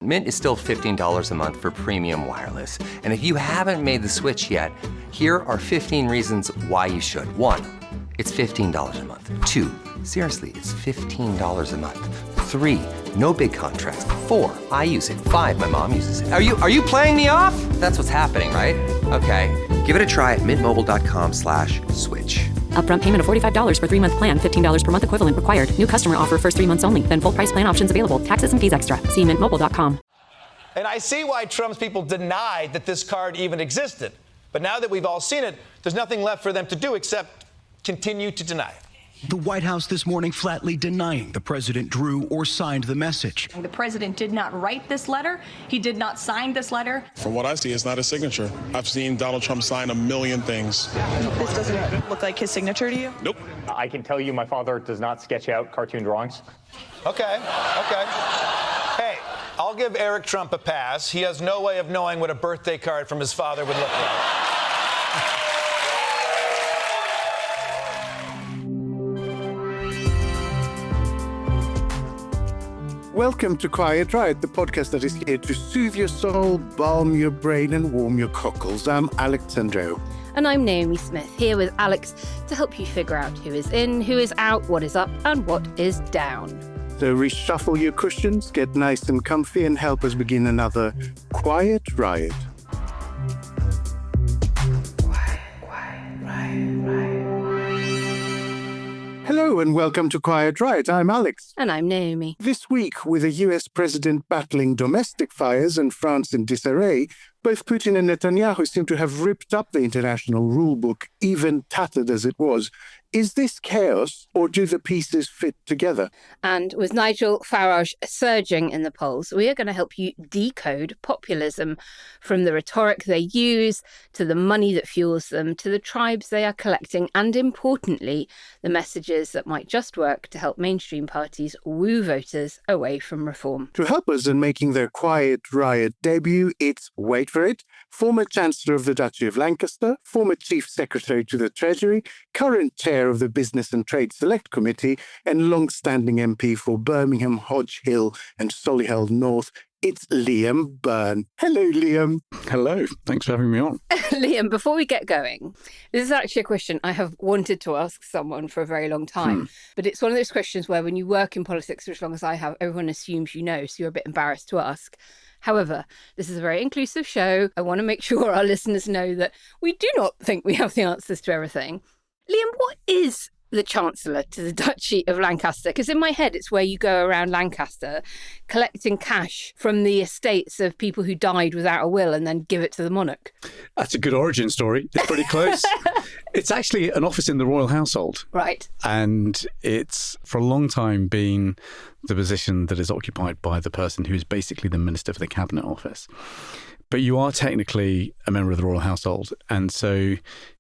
Mint is still $15 a month for premium wireless. And if you haven't made the switch yet, here are 15 reasons why you should. 1, it's $15 a month. 2, seriously, it's $15 a month. 3, no big contrast. 4, I use it. 5, my mom uses it. Are you playing me off? That's what's happening, right? Okay, give it a try at mintmobile.com/switch. Upfront payment of $45 for 3-month plan, $15 per month equivalent required. New customer offer first 3 months only. Then full price plan options available. Taxes and fees extra. See mintmobile.com. And I see why Trump's people denied that this card even existed. But now that we've all seen it, there's nothing left for them to do except continue to deny it. The White House this morning flatly denying the president drew or signed the message. The president did not write this letter. He did not sign this letter. From what I see, it's not a signature. I've seen Donald Trump sign a million things. This doesn't look like his signature to you? Nope. I can tell you my father does not sketch out cartoon drawings. Okay. Hey, I'll give Eric Trump a pass. He has no way of knowing what a birthday card from his father would look like. Welcome to Quiet Riot, the podcast that is here to soothe your soul, balm your brain, and warm your cockles. I'm Andreou. And I'm Naomi Smith, here with Alex to help you figure out who is in, who is out, what is up, and what is down. So reshuffle your cushions, get nice and comfy, and help us begin another Quiet Riot. Hello and welcome to Quiet Riot. I'm Alex. And I'm Naomi. This week, with the US president battling domestic fires and France in disarray, both Putin and Netanyahu seem to have ripped up the international rulebook, even tattered as it was. Is this chaos, or do the pieces fit together? And with Nigel Farage surging in the polls, we are going to help you decode populism, from the rhetoric they use, to the money that fuels them, to the tribes they are collecting, and importantly, the messages that might just work to help mainstream parties woo voters away from reform. To help us in making their Quiet Riot debut, it's, wait for it, former Chancellor of the Duchy of Lancaster, former Chief Secretary to the Treasury, current Chair of the Business and Trade Select Committee, and long-standing MP for Birmingham, Hodge Hill and Solihull North. It's Liam Byrne. Hello, Liam. Hello. Thanks for having me on. Liam, before we get going, this is actually a question I have wanted to ask someone for a very long time. But it's one of those questions where when you work in politics for as long as I have, everyone assumes you know, so you're a bit embarrassed to ask. However, this is a very inclusive show. I want to make sure our listeners know that we do not think we have the answers to everything. Liam, what is the Chancellor to the Duchy of Lancaster? Because in my head, it's where you go around Lancaster collecting cash from the estates of people who died without a will and then give it to the monarch. That's a good origin story. It's pretty close. It's actually an office in the royal household. Right. And it's for a long time been the position that is occupied by the person who is basically the Minister for the Cabinet Office. But you are technically a member of the royal household. And so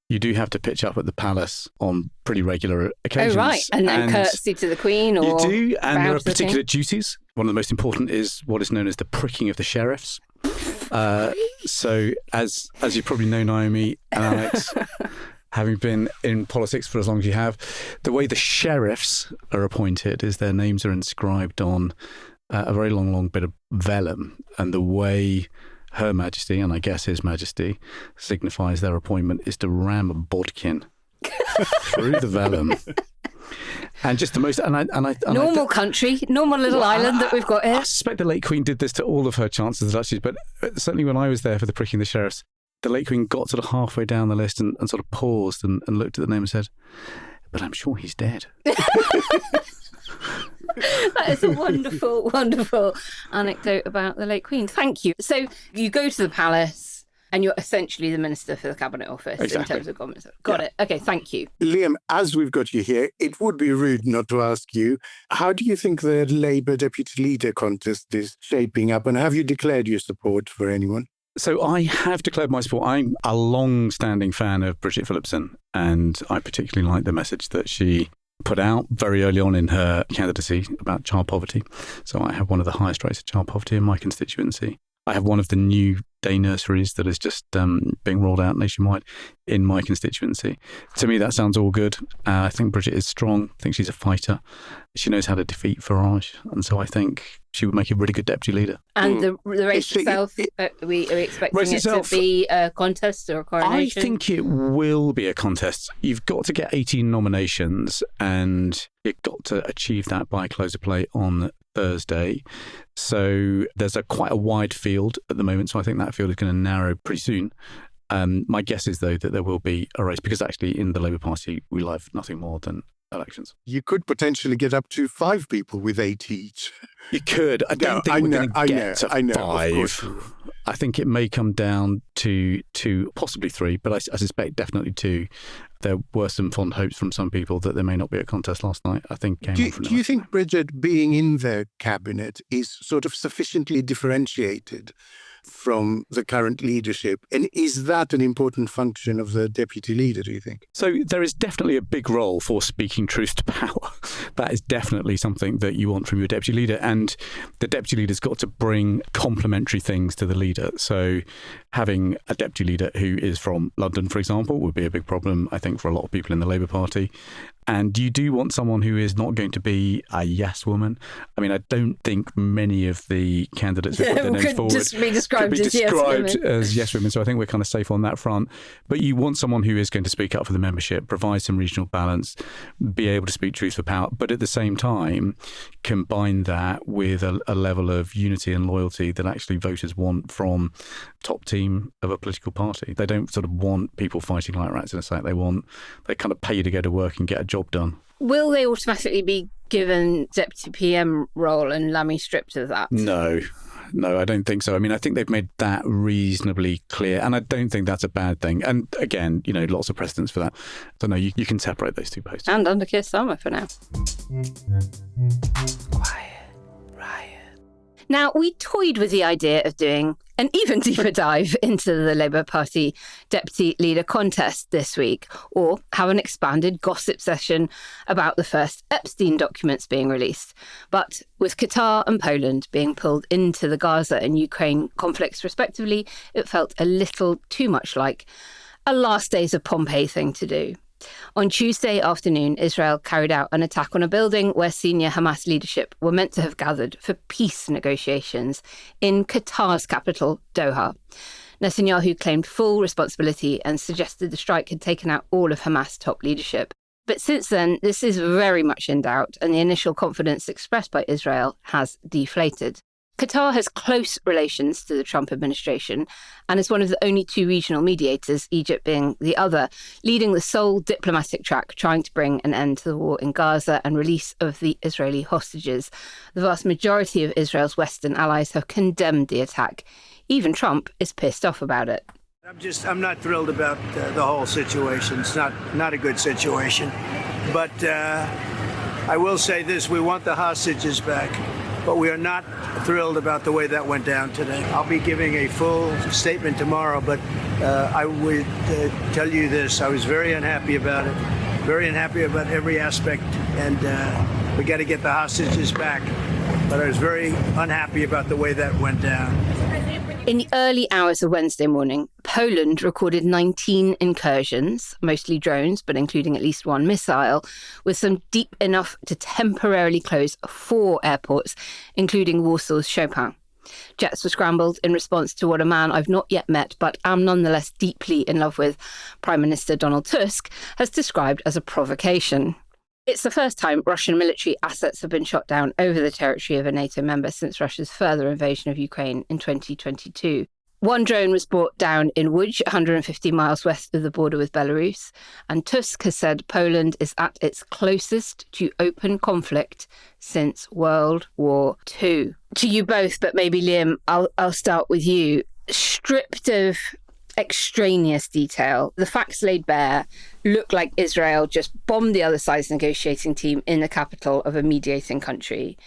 you do have to pitch up at the palace on pretty regular occasions. Oh, right. And then curtsy to the Queen, or you do, and there are particular duties. One of the most important is what is known as the pricking of the sheriffs. So as you probably know, Naomi and Alex, having been in politics for as long as you have, the way the sheriffs are appointed is their names are inscribed on a very long bit of vellum, and the way Her Majesty, and I guess His Majesty, signifies their appointment is to ram a bodkin through the vellum. And just the most... normal country, normal little island that we've got here. I suspect the late Queen did this to all of her chancellors and duchies, but certainly when I was there for the pricking of the sheriffs, the late Queen got sort of halfway down the list and sort of paused and looked at the name and said, "But I'm sure he's dead." That is a wonderful, wonderful anecdote about the late Queen. Thank you. So you go to the palace and you're essentially the Minister for the Cabinet Office. Exactly. In terms of government. Got it. Okay, thank you. Liam, as we've got you here, it would be rude not to ask you, how do you think the Labour Deputy Leader contest is shaping up, and have you declared your support for anyone? So I have declared my support. I'm a long-standing fan of Bridget Phillipson, and I particularly like the message that she put out very early on in her candidacy about child poverty. So I have one of the highest rates of child poverty in my constituency. I have one of the new day nurseries that is just being rolled out nationwide in my constituency. To me, that sounds all good. I think Bridget is strong. I think she's a fighter. She knows how to defeat Farage. And so I think she would make a really good deputy leader. And the race itself, are we expecting it to be a contest or a coronation? I think it will be a contest. You've got to get 18 nominations and you've got to achieve that by close of play on Thursday. So there's quite a wide field at the moment. So I think that field is going to narrow pretty soon. My guess is, though, that there will be a race because actually in the Labour Party, we love nothing more than elections. You could potentially get up to 5 people with 8 each. You could. I don't think we're going to get to 5. I think it may come down to 2, possibly 3, but I suspect definitely 2. There were some fond hopes from some people that there may not be a contest last night. I think came on from Do you think Bridget being in their cabinet is sort of sufficiently differentiated from the current leadership? And is that an important function of the deputy leader, do you think? So there is definitely a big role for speaking truth to power. That is definitely something that you want from your deputy leader. And the deputy leader's got to bring complementary things to the leader. So having a deputy leader who is from London, for example, would be a big problem, I think, for a lot of people in the Labour Party. And you do want someone who is not going to be a yes woman. I mean, I don't think many of the candidates who put their names forward just be described as yes women. So I think we're kind of safe on that front. But you want someone who is going to speak up for the membership, provide some regional balance, be able to speak truth for power, but at the same time, combine that with a level of unity and loyalty that actually voters want from top team of a political party. They don't sort of want people fighting like rats in a sack. They kind of pay you to go to work and get a job done. Will they automatically be given deputy PM role and Lammy stripped of that? No, I don't think so. I mean, I think they've made that reasonably clear, and I don't think that's a bad thing. And again, lots of precedents for that. So no, you can separate those 2 posts. And under Keir Starmer for now. Quiet riot. Now, we toyed with the idea of doing an even deeper dive into the Labour Party deputy leader contest this week, or have an expanded gossip session about the first Epstein documents being released. But with Qatar and Poland being pulled into the Gaza and Ukraine conflicts respectively, it felt a little too much like a last days of Pompeii thing to do. On Tuesday afternoon, Israel carried out an attack on a building where senior Hamas leadership were meant to have gathered for peace negotiations in Qatar's capital, Doha. Netanyahu claimed full responsibility and suggested the strike had taken out all of Hamas top leadership. But since then, this is very much in doubt, and the initial confidence expressed by Israel has deflated. Qatar has close relations to the Trump administration and is one of the only 2 regional mediators, Egypt being the other, leading the sole diplomatic track trying to bring an end to the war in Gaza and release of the Israeli hostages. The vast majority of Israel's Western allies have condemned the attack. Even Trump is pissed off about it. I'm not thrilled about the whole situation. It's not a good situation. But I will say this, we want the hostages back. But we are not thrilled about the way that went down today. I'll be giving a full statement tomorrow, but I would tell you this. I was very unhappy about it, very unhappy about every aspect, and we got to get the hostages back. But I was very unhappy about the way that went down. In the early hours of Wednesday morning, Poland recorded 19 incursions, mostly drones, but including at least 1 missile, with some deep enough to temporarily close 4 airports, including Warsaw's Chopin. Jets were scrambled in response to what a man I've not yet met, but am nonetheless deeply in love with, Prime Minister Donald Tusk, has described as a provocation. It's the first time Russian military assets have been shot down over the territory of a NATO member since Russia's further invasion of Ukraine in 2022. 1 drone was brought down in Łódź, 150 miles west of the border with Belarus, and Tusk has said Poland is at its closest to open conflict since World War II. To you both, but maybe Liam, I'll start with you. Stripped of extraneous detail, the facts laid bare look like Israel just bombed the other side's negotiating team in the capital of a mediating country.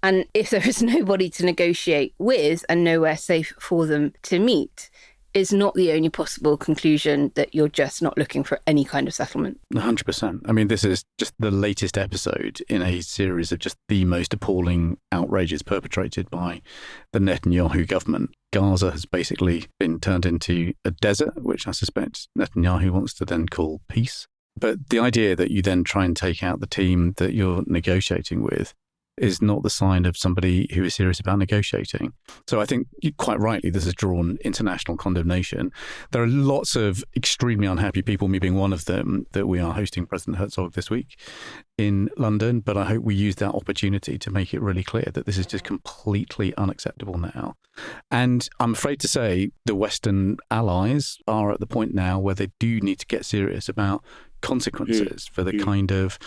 And if there is nobody to negotiate with and nowhere safe for them to meet, is not the only possible conclusion that you're just not looking for any kind of settlement. 100%. I mean, this is just the latest episode in a series of just the most appalling outrages perpetrated by the Netanyahu government. Gaza has basically been turned into a desert, which I suspect Netanyahu wants to then call peace. But the idea that you then try and take out the team that you're negotiating with is not the sign of somebody who is serious about negotiating. So I think quite rightly this has drawn international condemnation. There are lots of extremely unhappy people, me being one of them, that we are hosting President Herzog this week in London. But I hope we use that opportunity to make it really clear that this is just completely unacceptable now. And I'm afraid to say the Western allies are at the point now where they do need to get serious about consequences for the kind of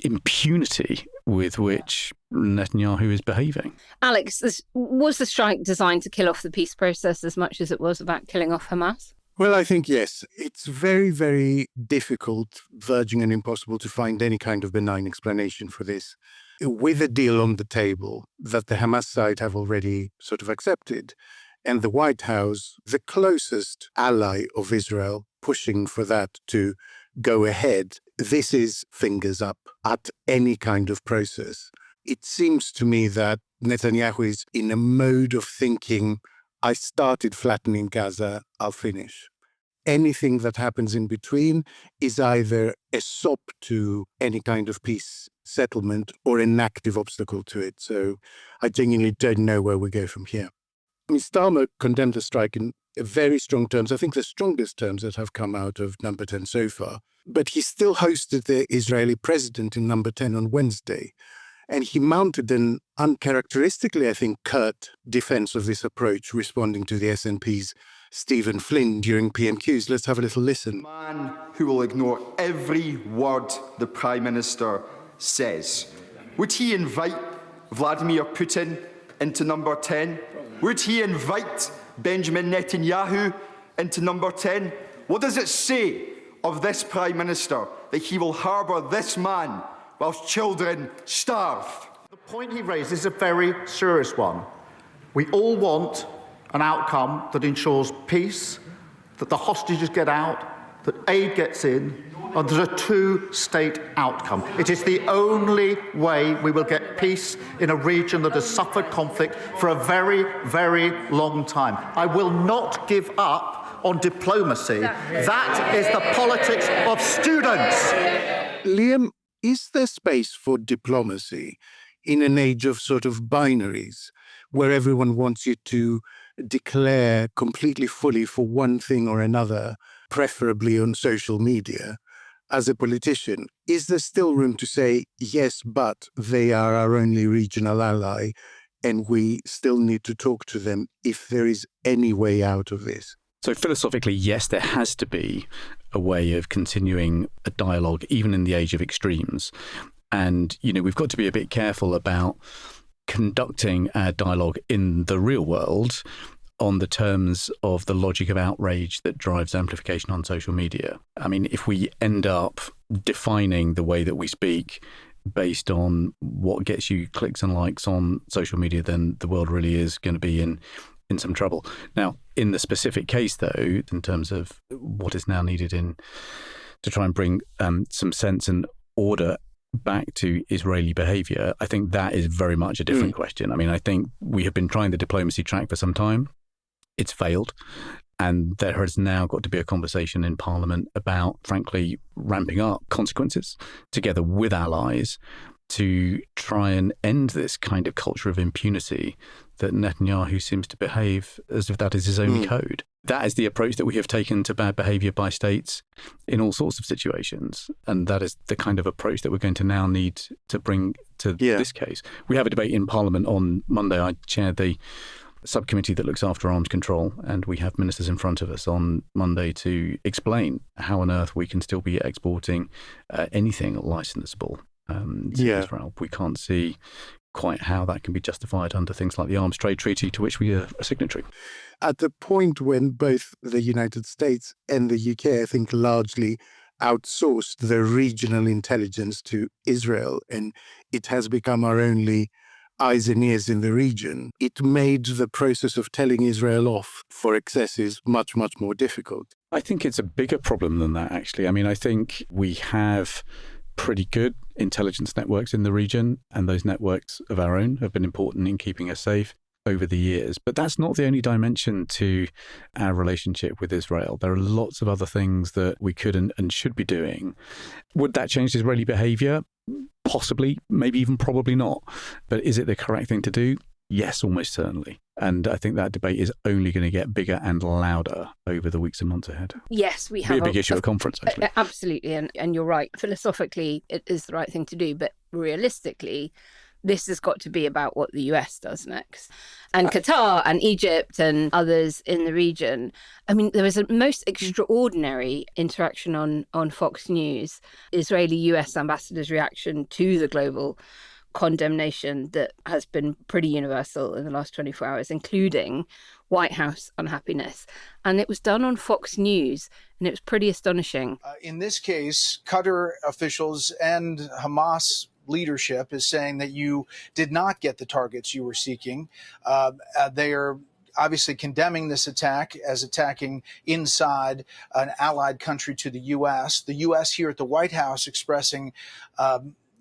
impunity with which Netanyahu is behaving. Alex, was the strike designed to kill off the peace process as much as it was about killing off Hamas? Well, I think yes. It's very, very difficult, verging on impossible, to find any kind of benign explanation for this. With a deal on the table that the Hamas side have already sort of accepted, and the White House, the closest ally of Israel, pushing for that to go ahead, this is fingers up at any kind of process. It seems to me that Netanyahu is in a mode of thinking, I started flattening Gaza, I'll finish. Anything that happens in between is either a sop to any kind of peace settlement or an active obstacle to it. So I genuinely don't know where we go from here. I mean, Starmer condemned the strike in very strong terms. I think the strongest terms that have come out of Number 10 so far. But he still hosted the Israeli president in Number 10 on Wednesday. And he mounted an uncharacteristically, I think, curt defense of this approach, responding to the SNP's Stephen Flynn during PMQs. Let's have a little listen. A man who will ignore every word the Prime Minister says. Would he invite Vladimir Putin into Number 10? Would he invite Benjamin Netanyahu into Number 10? What does it say of this Prime Minister that he will harbour this man whilst children starve? The point he raised is a very serious one. We all want an outcome that ensures peace, that the hostages get out, that aid gets in, and there's a two-state outcome. It is the only way we will get peace in a region that has suffered conflict for a very, very long time. I will not give up on diplomacy. That is the politics of students. Liam, is there space for diplomacy in an age of sort of binaries where everyone wants you to declare completely fully for one thing or another, preferably on social media? As a politician, is there still room to say, yes, but they are our only regional ally and we still need to talk to them if there is any way out of this? So philosophically, yes, there has to be a way of continuing a dialogue, even in the age of extremes. And, you know, we've got to be a bit careful about conducting our dialogue in the real world on the terms of the logic of outrage that drives amplification on social media. I mean, if we end up defining the way that we speak based on what gets you clicks and likes on social media, then the world really is going to be in some trouble. Now, in the specific case, though, in terms of what is now needed to try and bring some sense and order back to Israeli behaviour, I think that is very much a different question. I mean, I think we have been trying the diplomacy track for some time. It's failed. And there has now got to be a conversation in Parliament about, frankly, ramping up consequences together with allies to try and end this kind of culture of impunity that Netanyahu seems to behave as if that is his only code. That is the approach that we have taken to bad behaviour by states in all sorts of situations. And that is the kind of approach that we're going to now need to bring to this case. We have a debate in Parliament on Monday. I chaired the subcommittee that looks after arms control, and we have ministers in front of us on Monday to explain how on earth we can still be exporting anything licensable to Israel. We can't see quite how that can be justified under things like the Arms Trade Treaty, to which we are a signatory. At the point when both the United States and the UK, I think, largely outsourced the regional intelligence to Israel, and it has become our only eyes and ears in the region, it made the process of telling Israel off for excesses much, much more difficult. I think it's a bigger problem than that, actually. I mean, I think we have pretty good intelligence networks in the region, and those networks of our own have been important in keeping us safe over the years. But that's not the only dimension to our relationship with Israel. There are lots of other things that we could and should be doing. Would that change Israeli behavior? Possibly, maybe even probably not. But is it the correct thing to do? Yes, almost certainly. And I think that debate is only going to get bigger and louder over the weeks and months ahead. Yes, we have a big issue at the conference, actually. Absolutely. And you're right. Philosophically, it is the right thing to do. But realistically, this has got to be about what the US does next. And Qatar and Egypt and others in the region. I mean, there was a most extraordinary interaction on Fox News, Israeli-US ambassador's reaction to the global condemnation that has been pretty universal in the last 24 hours, including White House unhappiness. And it was done on Fox News, and it was pretty astonishing. In this case, Qatar officials and Hamas leadership is saying that you did not get the targets you were seeking. They are obviously condemning this attack as attacking inside an allied country to the U.S. The U.S. here at the White House expressing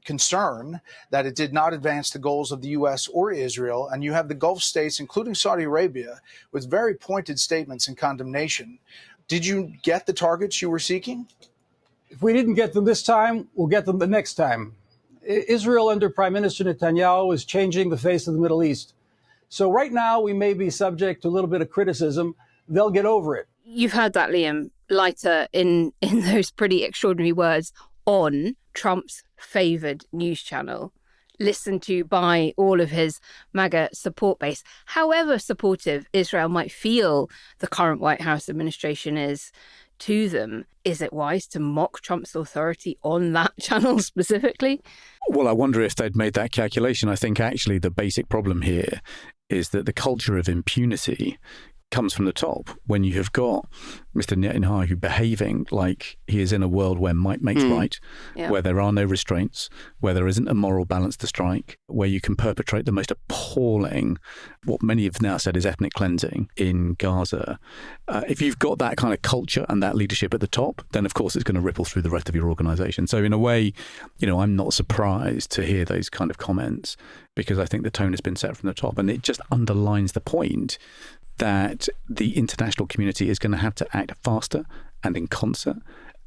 concern that it did not advance the goals of the U.S. or Israel. And you have the Gulf states, including Saudi Arabia, with very pointed statements in condemnation. Did you get the targets you were seeking? If we didn't get them this time, we'll get them the next time. Israel under Prime Minister Netanyahu is changing the face of the Middle East. So right now we may be subject to a little bit of criticism. They'll get over it. You've heard that, Liam, Leiter, in those pretty extraordinary words on Trump's favoured news channel, listened to by all of his MAGA support base. However supportive Israel might feel the current White House administration is to them, is it wise to mock Trump's authority on that channel specifically? Well, I wonder if they'd made that calculation. I think actually the basic problem here is that the culture of impunity comes from the top. When you have got Mr. Netanyahu behaving like he is in a world where might makes right, where there are no restraints, where there isn't a moral balance to strike, where you can perpetrate the most appalling, what many have now said is ethnic cleansing in Gaza. If you've got that kind of culture and that leadership at the top, then of course it's going to ripple through the rest of your organisation. So in a way, I'm not surprised to hear those kind of comments, because I think the tone has been set from the top, and it just underlines the point that the international community is going to have to act faster and in concert,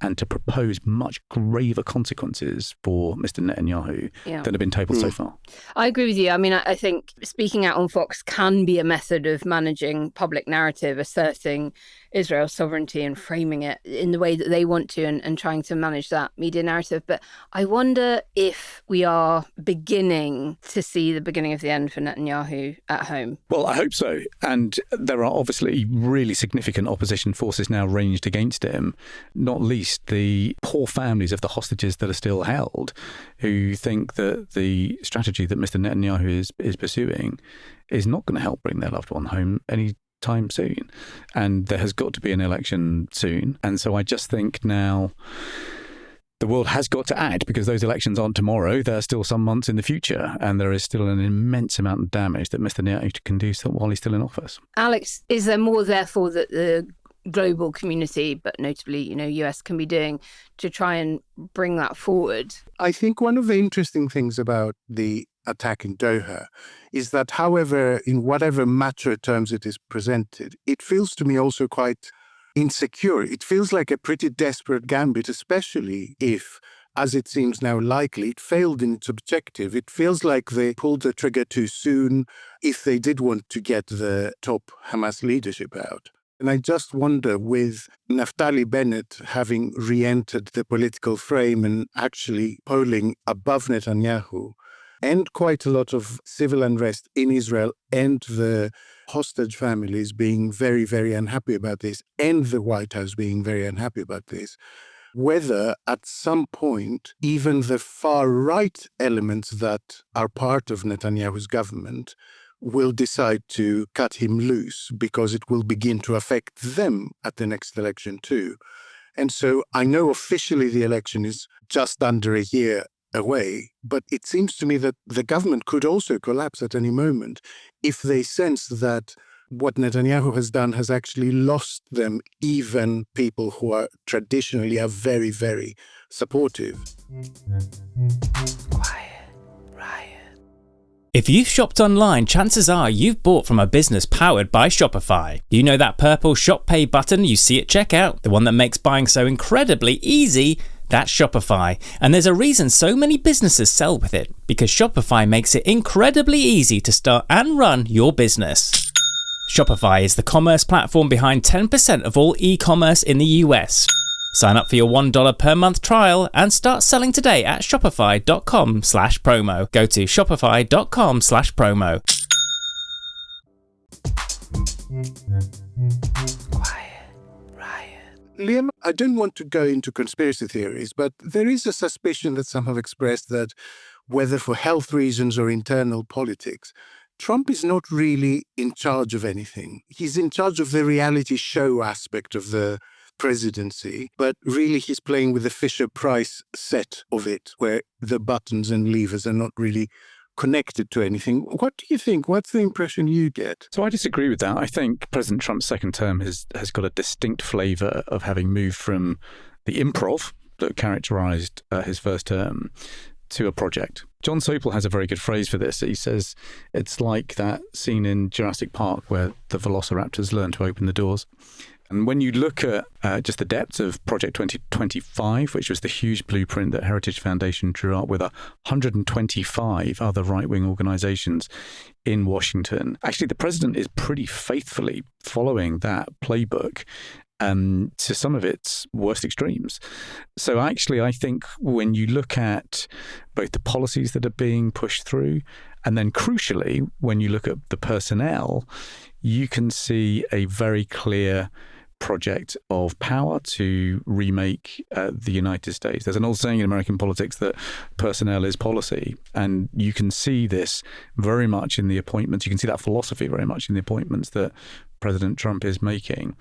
and to propose much graver consequences for Mr. Netanyahu than have been tabled so far. I agree with you. I mean, I think speaking out on Fox can be a method of managing public narrative, asserting Israel's sovereignty and framing it in the way that they want to, and trying to manage that media narrative. But I wonder if we are beginning to see the beginning of the end for Netanyahu at home. Well, I hope so. And there are obviously really significant opposition forces now ranged against him, not least the poor families of the hostages that are still held, who think that the strategy that Mr. Netanyahu is pursuing is not going to help bring their loved one home any time soon. And there has got to be an election soon. And so I just think now the world has got to act, because those elections aren't tomorrow. There are still some months in the future, and there is still an immense amount of damage that Mr. Netanyahu can do while he's still in office. Alex, is there more, therefore, that the global community, but notably, US, can be doing to try and bring that forward? I think one of the interesting things about the attack in Doha is that, however, in whatever matter terms it is presented, it feels to me also quite insecure. It feels like a pretty desperate gambit, especially if, as it seems now likely, it failed in its objective. It feels like they pulled the trigger too soon if they did want to get the top Hamas leadership out. And I just wonder, with Naftali Bennett having re-entered the political frame and actually polling above Netanyahu, and quite a lot of civil unrest in Israel, and the hostage families being very, very unhappy about this, and the White House being very unhappy about this, whether at some point even the far-right elements that are part of Netanyahu's government will decide to cut him loose, because it will begin to affect them at the next election too. And so I know officially the election is just under a year away. But it seems to me that the government could also collapse at any moment if they sense that what Netanyahu has done has actually lost them even people who are traditionally very, very supportive. If you've shopped online, chances are you've bought from a business powered by Shopify. You know that purple Shop Pay button you see at checkout? The one that makes buying so incredibly easy? That's Shopify. And there's a reason so many businesses sell with it, because Shopify makes it incredibly easy to start and run your business. Shopify is the commerce platform behind 10% of all e-commerce in the US. Sign up for your $1 per month trial and start selling today at shopify.com/promo. Go to shopify.com/promo. Liam, I don't want to go into conspiracy theories, but there is a suspicion that some have expressed that, whether for health reasons or internal politics, Trump is not really in charge of anything. He's in charge of the reality show aspect of the presidency, but really he's playing with the Fisher-Price set of it, where the buttons and levers are not really connected to anything. What do you think? What's the impression you get? So I disagree with that. I think President Trump's second term has got a distinct flavour of having moved from the improv that characterised his first term to a project. John Sopel has a very good phrase for this. He says it's like that scene in Jurassic Park where the velociraptors learn to open the doors. And when you look at just the depth of Project 2025, which was the huge blueprint that Heritage Foundation drew up with 125 other right-wing organizations in Washington, actually the president is pretty faithfully following that playbook to some of its worst extremes. So actually, I think when you look at both the policies that are being pushed through, and then crucially, when you look at the personnel, you can see a very clear project of power to remake the United States. There's an old saying in American politics that personnel is policy, and you can see this very much in the appointments. You can see that philosophy very much in the appointments that President Trump is making.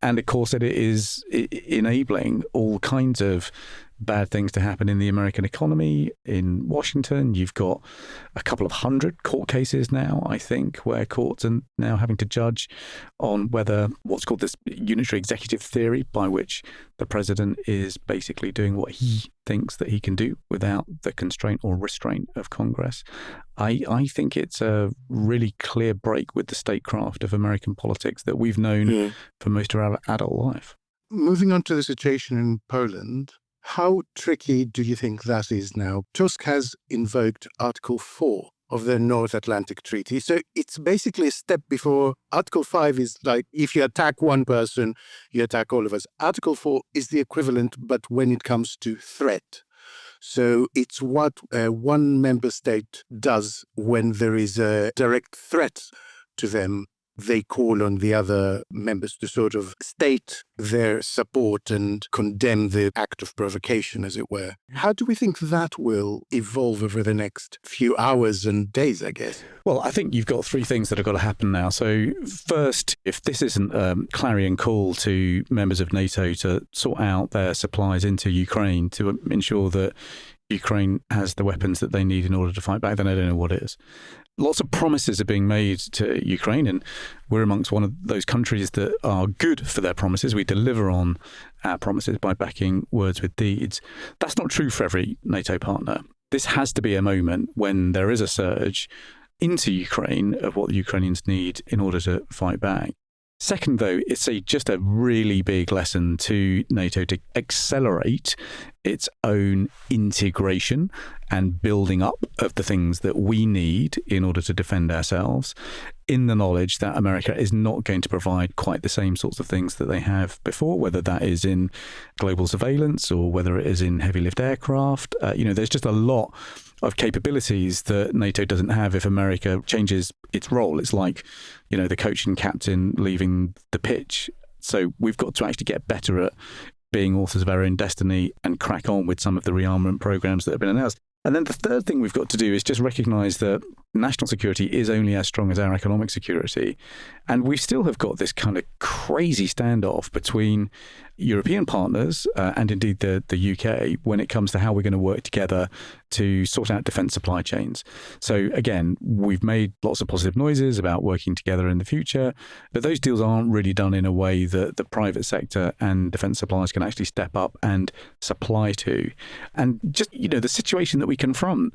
And of course, it is enabling all kinds of bad things to happen in the American economy. In Washington, you've got a couple of hundred court cases now, I think, where courts are now having to judge on whether what's called this unitary executive theory, by which the president is basically doing what he thinks that he can do without the constraint or restraint of Congress. I think it's a really clear break with the statecraft of American politics that we've known for most of our adult life. Moving on to the situation in Poland, how tricky do you think that is now? Tusk has invoked Article 4 of the North Atlantic Treaty. So it's basically a step before. Article 5 is like, if you attack one person, you attack all of us. Article 4 is the equivalent, but when it comes to threat. So it's what one member state does when there is a direct threat to them. They call on the other members to sort of state their support and condemn the act of provocation, as it were. How do we think that will evolve over the next few hours and days, I guess? Well, I think you've got three things that have got to happen now. So first, if this isn't a clarion call to members of NATO to sort out their supplies into Ukraine to ensure that Ukraine has the weapons that they need in order to fight back, then I don't know what is. Lots of promises are being made to Ukraine, and we're amongst one of those countries that are good for their promises. We deliver on our promises by backing words with deeds. That's not true for every NATO partner. This has to be a moment when there is a surge into Ukraine of what the Ukrainians need in order to fight back. Second, though, it's just a really big lesson to NATO to accelerate its own integration and building up of the things that we need in order to defend ourselves, in the knowledge that America is not going to provide quite the same sorts of things that they have before, whether that is in global surveillance or whether it is in heavy lift aircraft. There's just a lot of capabilities that NATO doesn't have if America changes its role. It's like, the coach and captain leaving the pitch. So we've got to actually get better at being authors of our own destiny and crack on with some of the rearmament programs that have been announced. And then the third thing we've got to do is just recognise that national security is only as strong as our economic security. And we still have got this kind of crazy standoff between European partners and indeed the UK when it comes to how we're going to work together to sort out defence supply chains. So again, we've made lots of positive noises about working together in the future, but those deals aren't really done in a way that the private sector and defence suppliers can actually step up and supply to. And just, the situation that we confront,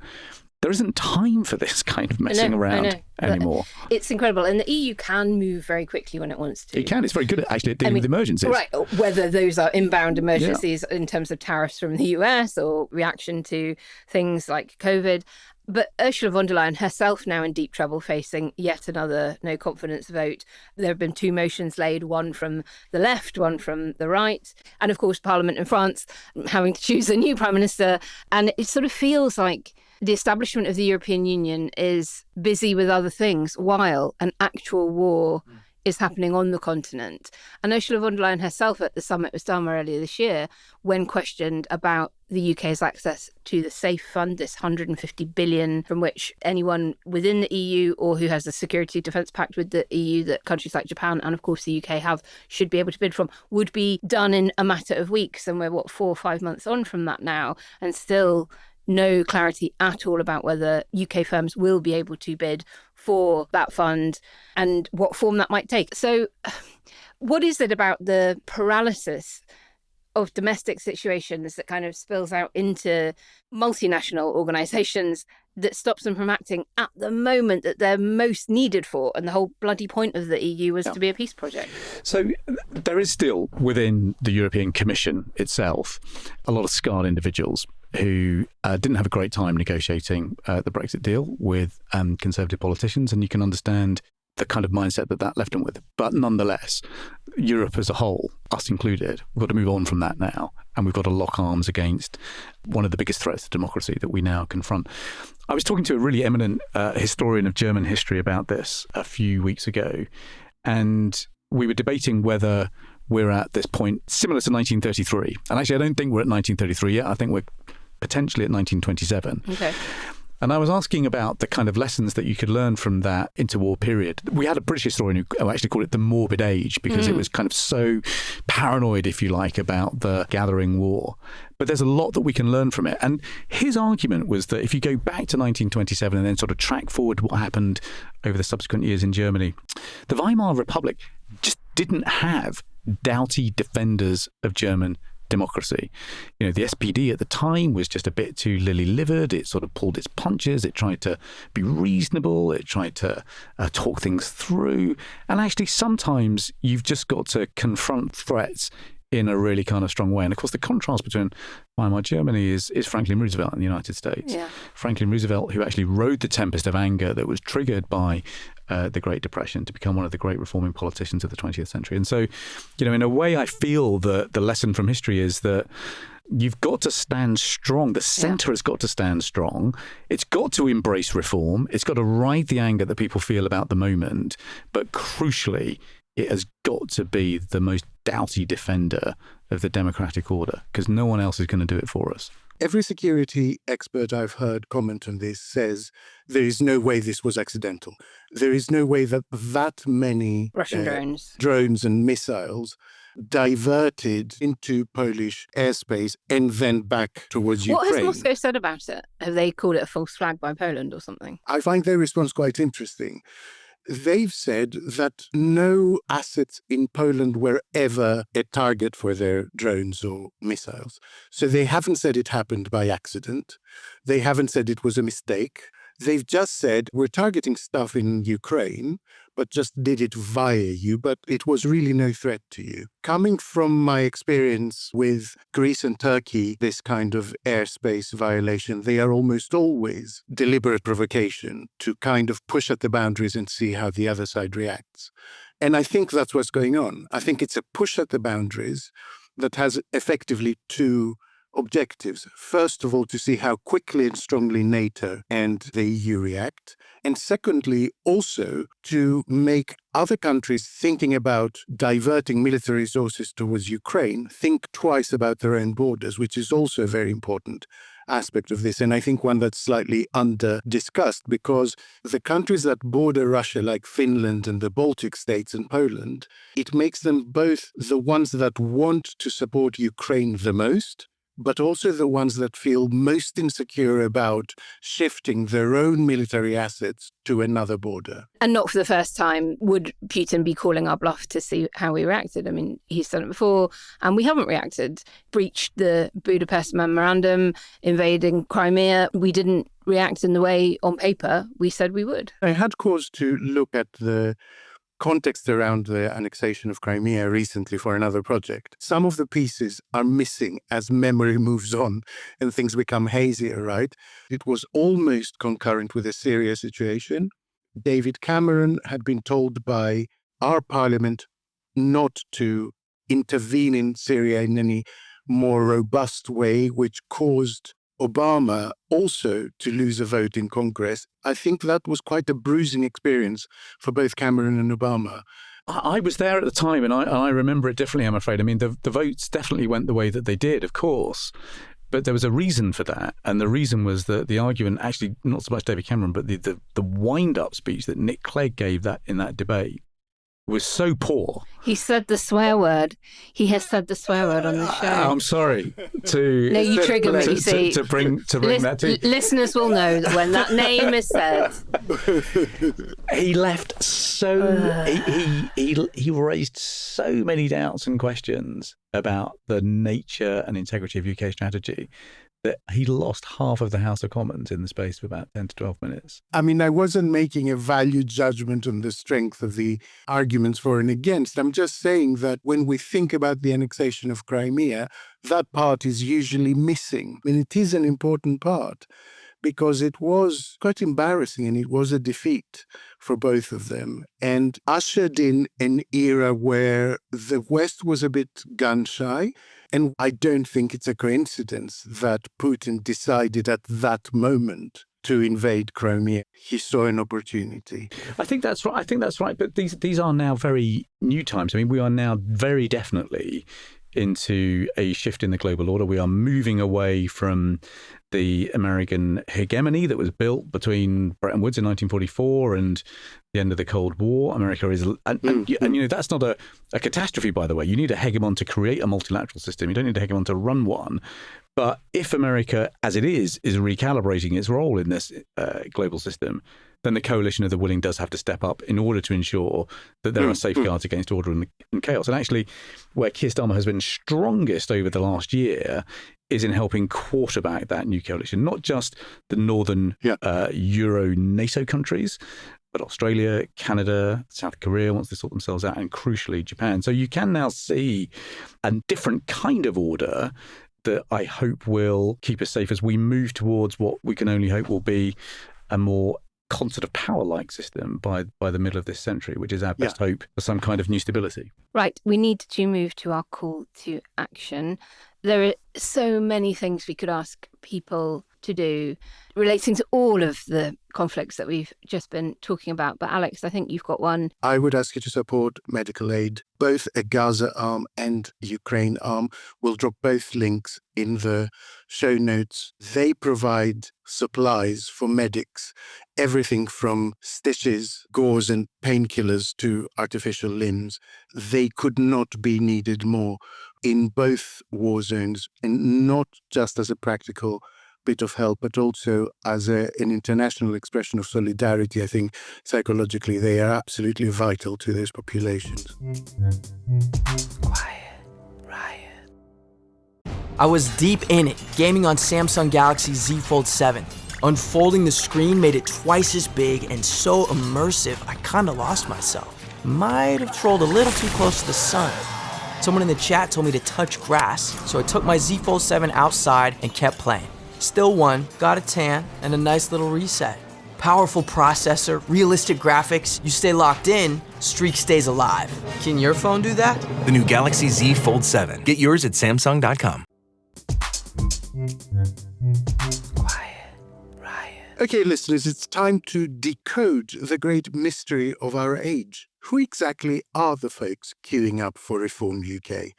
there isn't time for this kind of messing around anymore. It's incredible. And the EU can move very quickly when it wants to. It can. It's very good at dealing with emergencies. Right. Whether those are inbound emergencies in terms of tariffs from the US or reaction to things like COVID. But Ursula von der Leyen herself now in deep trouble, facing yet another no confidence vote. There have been 2 motions laid, one from the left, one from the right. And of course, Parliament in France having to choose a new prime minister. And it sort of feels like the establishment of the European Union is busy with other things while an actual war is happening on the continent. And Ursula von der Leyen herself at the summit with Starmer earlier this year, when questioned about the UK's access to the SAFE fund, this 150 billion from which anyone within the EU or who has a security defence pact with the EU that countries like Japan and of course the UK have should be able to bid from, would be done in a matter of weeks. And we're 4 or 5 months on from that now, and still no clarity at all about whether UK firms will be able to bid for that fund and what form that might take. So what is it about the paralysis of domestic situations that kind of spills out into multinational organisations that stops them from acting at the moment that they're most needed for? And the whole bloody point of the EU was to be a peace project. So there is still within the European Commission itself a lot of scarred individuals who didn't have a great time negotiating the Brexit deal with Conservative politicians, and you can understand the kind of mindset that left them with. But nonetheless, Europe as a whole, us included, we've got to move on from that now, and we've got to lock arms against one of the biggest threats to democracy that we now confront. I was talking to a really eminent historian of German history about this a few weeks ago, and we were debating whether we're at this point similar to 1933. And actually, I don't think we're at 1933 yet. I think we're potentially at 1927. Okay. And I was asking about the kind of lessons that you could learn from that interwar period. We had a British historian who actually called it the morbid age because it was kind of so paranoid, if you like, about the gathering war. But there's a lot that we can learn from it. And his argument was that if you go back to 1927 and then sort of track forward what happened over the subsequent years in Germany, the Weimar Republic just didn't have doughty defenders of German democracy. The SPD at the time was just a bit too lily-livered. It sort of pulled its punches. It tried to be reasonable. It tried to talk things through. And actually, sometimes you've just got to confront threats in a really kind of strong way. And of course, the contrast between Weimar Germany is Franklin Roosevelt in the United States. Yeah. Franklin Roosevelt, who actually rode the tempest of anger that was triggered by the Great Depression to become one of the great reforming politicians of the 20th century. And so, in a way, I feel that the lesson from history is that you've got to stand strong. The centre has got to stand strong. It's got to embrace reform. It's got to ride the anger that people feel about the moment. But crucially, it has got to be the most doughty defender of the democratic order, because no one else is going to do it for us. Every security expert I've heard comment on this says there is no way this was accidental. There is no way that many Russian drones and missiles diverted into Polish airspace and then back towards Ukraine. What has Moscow said about it? Have they called it a false flag by Poland or something? I find their response quite interesting. They've said that no assets in Poland were ever a target for their drones or missiles. So they haven't said it happened by accident. They haven't said it was a mistake. They've just said we're targeting stuff in Ukraine, but just did it via you, but it was really no threat to you. Coming from my experience with Greece and Turkey, this kind of airspace violation, they are almost always deliberate provocation to kind of push at the boundaries and see how the other side reacts. And I think that's what's going on. I think it's a push at the boundaries that has effectively two objectives. First of all, to see how quickly and strongly NATO and the EU react. And secondly, also to make other countries thinking about diverting military resources towards Ukraine think twice about their own borders, which is also a very important aspect of this. And I think one that's slightly under-discussed, because the countries that border Russia, like Finland and the Baltic states and Poland, it makes them both the ones that want to support Ukraine the most, but also the ones that feel most insecure about shifting their own military assets to another border. And not for the first time would Putin be calling our bluff to see how we reacted. I mean, he's done it before and we haven't reacted. Breached the Budapest Memorandum, invading Crimea. We didn't react in the way on paper we said we would. I had cause to look at the context around the annexation of Crimea recently for another project. Some of the pieces are missing as memory moves on and things become hazier, right? It was almost concurrent with a Syria situation. David Cameron had been told by our parliament not to intervene in Syria in any more robust way, which caused Obama also to lose a vote in Congress. I think that was quite a bruising experience for both Cameron and Obama. I was there at the time and I remember it differently, I'm afraid. I mean, the votes definitely went the way that they did, of course. But there was a reason for that. And the reason was that the argument, actually not so much David Cameron, but the wind-up speech that Nick Clegg gave in that debate was so poor. He said the swear word. He has said the swear word on the show. I'm sorry to no, you trigger me. You see, to bring that to listeners will know that when that name is said, he left so he raised so many doubts and questions about the nature and integrity of UK strategy that he lost half of the House of Commons in the space of about 10 to 12 minutes. I mean, I wasn't making a value judgment on the strength of the arguments for and against. I'm just saying that when we think about the annexation of Crimea, that part is usually missing. I mean, it is an important part because it was quite embarrassing and it was a defeat for both of them and ushered in an era where the West was a bit gun-shy. And I don't think it's a coincidence that Putin decided at that moment to invade Crimea. He saw an opportunity. I think that's right. But these are now very new times. I mean, we are now very definitely into a shift in the global order. We are moving away from the American hegemony that was built between Bretton Woods in 1944 and the end of the Cold War. America is, and you know, that's not a catastrophe, by the way. You need a hegemon to create a multilateral system. You don't need a hegemon to run one. But if America, as it is recalibrating its role in this global system, then the coalition of the willing does have to step up in order to ensure that there are safeguards against order and chaos. And actually, where Keir Starmer has been strongest over the last year is in helping quarterback that new coalition, not just the northern Euro-NATO countries, but Australia, Canada, South Korea, once they sort themselves out, and crucially, Japan. So you can now see a different kind of order that I hope will keep us safe as we move towards what we can only hope will be a more concert of power-like system by the middle of this century, which is our best hope for some kind of new stability. Right, we need to move to our call to action. There are so many things we could ask people to do relating to all of the conflicts that we've just been talking about. But Alex, I think you've got one. I would ask you to support medical aid, both a Gaza arm and Ukraine arm. We'll drop both links in the show notes. They provide supplies for medics, everything from stitches, gauze and painkillers to artificial limbs. They could not be needed more in both war zones, and not just as a practical bit of help, but also as an international expression of solidarity. I think psychologically they are absolutely vital to those populations. Quiet riot. I was deep in it, gaming on Samsung Galaxy Z Fold 7. Unfolding the screen made it twice as big and so immersive, I kinda lost myself. Might have trolled a little too close to the sun. Someone in the chat told me to touch grass, so I took my Z Fold 7 outside and kept playing. Still won, got a tan, and a nice little reset. Powerful processor, realistic graphics, you stay locked in, streak stays alive. Can your phone do that? The new Galaxy Z Fold 7. Get yours at Samsung.com. Okay, listeners, it's time to decode the great mystery of our age. Who exactly are the folks queuing up for Reform UK?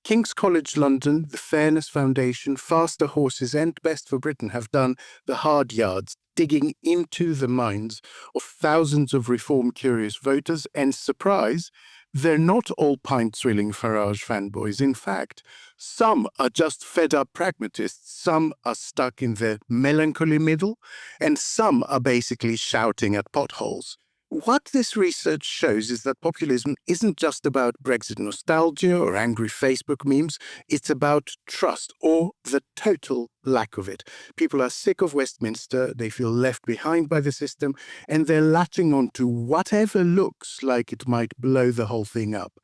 King's College London, the Fairness Foundation, Faster Horses and Best for Britain have done the hard yards, digging into the minds of thousands of reform-curious voters, and surprise, They're not all pint-swilling Farage fanboys. In fact, some are just fed-up pragmatists, some are stuck in the melancholy middle, and some are basically shouting at potholes. What this research shows is that populism isn't just about Brexit nostalgia or angry Facebook memes. It's about trust, or the total lack of it. People are sick of Westminster, they feel left behind by the system, and they're latching on to whatever looks like it might blow the whole thing up.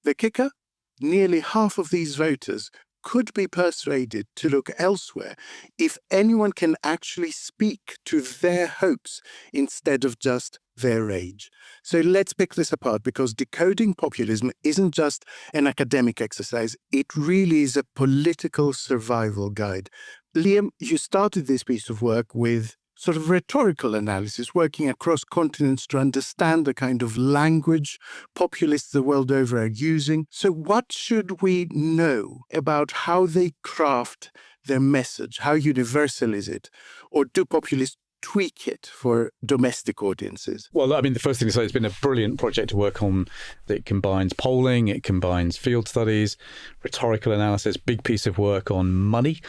The kicker? Nearly half of these voters could be persuaded to look elsewhere if anyone can actually speak to their hopes instead of just their rage. So let's pick this apart, because decoding populism isn't just an academic exercise. It really is a political survival guide. Liam, you started this piece of work with sort of rhetorical analysis, working across continents to understand the kind of language populists the world over are using. So what should we know about how they craft their message? How universal is it? Or do populists tweak it for domestic audiences? Well, I mean, the first thing to say, it's been a brilliant project to work on that combines polling, it combines field studies, rhetorical analysis, big piece of work on money,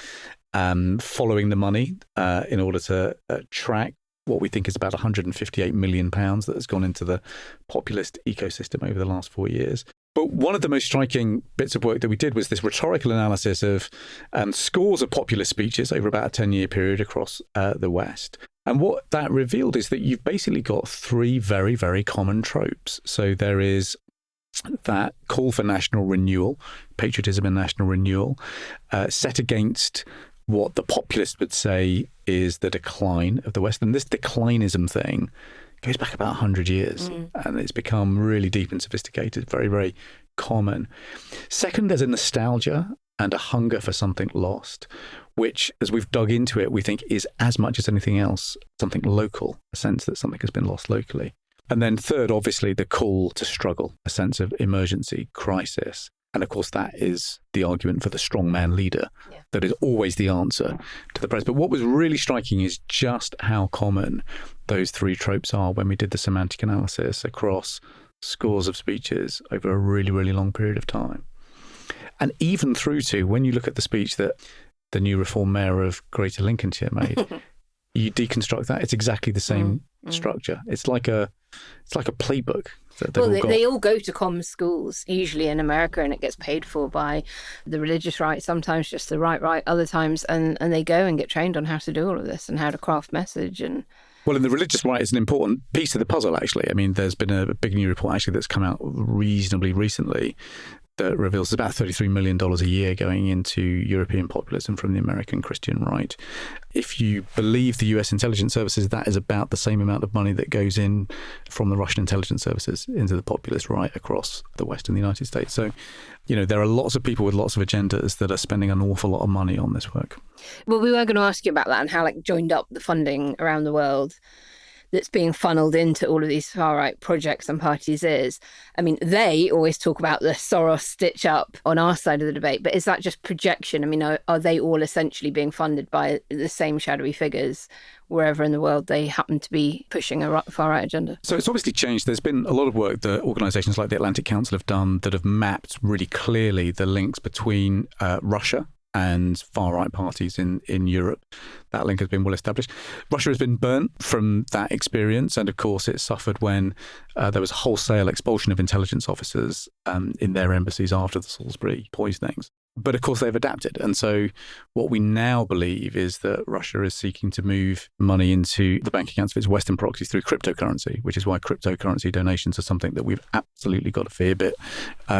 following the money in order to track what we think is about £158 million that has gone into the populist ecosystem over the last 4 years. But one of the most striking bits of work that we did was this rhetorical analysis of scores of populist speeches over about a 10-year period across the West. And what that revealed is that you've basically got three very, very common tropes. So there is that call for national renewal, patriotism and national renewal, set against what the populists would say is the decline of the West. And this declinism thing goes back about 100 years, and it's become really deep and sophisticated, very, very common. Second, there's a nostalgia and a hunger for something lost, which, as we've dug into it, we think is, as much as anything else, something local, a sense that something has been lost locally. And then third, obviously, the call to struggle, a sense of emergency, crisis. And of course, that is the argument for the strongman leader. That is always the answer to the press. But what was really striking is just how common those three tropes are when we did the semantic analysis across scores of speeches over a really, really long period of time. And even through to when you look at the speech that the new Reform Mayor of Greater Lincolnshire made, you deconstruct that, it's exactly the same structure. It's like a playbook. Well, they all go to common schools, usually in America, and it gets paid for by the religious right, sometimes just the right, other times, and they go and get trained on how to do all of this and how to craft message. And well, and the religious right is an important piece of the puzzle, actually. I mean, there's been a big new report, actually, that's come out reasonably recently that reveals about $33 million a year going into European populism from the American Christian right. If you believe the US intelligence services, that is about the same amount of money that goes in from the Russian intelligence services into the populist right across the West and the United States. So, there are lots of people with lots of agendas that are spending an awful lot of money on this work. Well, we were going to ask you about that and how joined up the funding around the world that's being funneled into all of these far-right projects and parties is. I mean, they always talk about the Soros stitch-up on our side of the debate, but is that just projection? I mean, are they all essentially being funded by the same shadowy figures wherever in the world they happen to be pushing a far-right agenda? So it's obviously changed. There's been a lot of work that organisations like the Atlantic Council have done that have mapped really clearly the links between Russia and far-right parties in Europe. That link has been well established. Russia has been burnt from that experience, and of course it suffered when there was wholesale expulsion of intelligence officers in their embassies after the Salisbury poisonings. But of course they've adapted. And so what we now believe is that Russia is seeking to move money into the bank accounts of its Western proxies through cryptocurrency, which is why cryptocurrency donations are something that we've absolutely got to fear a bit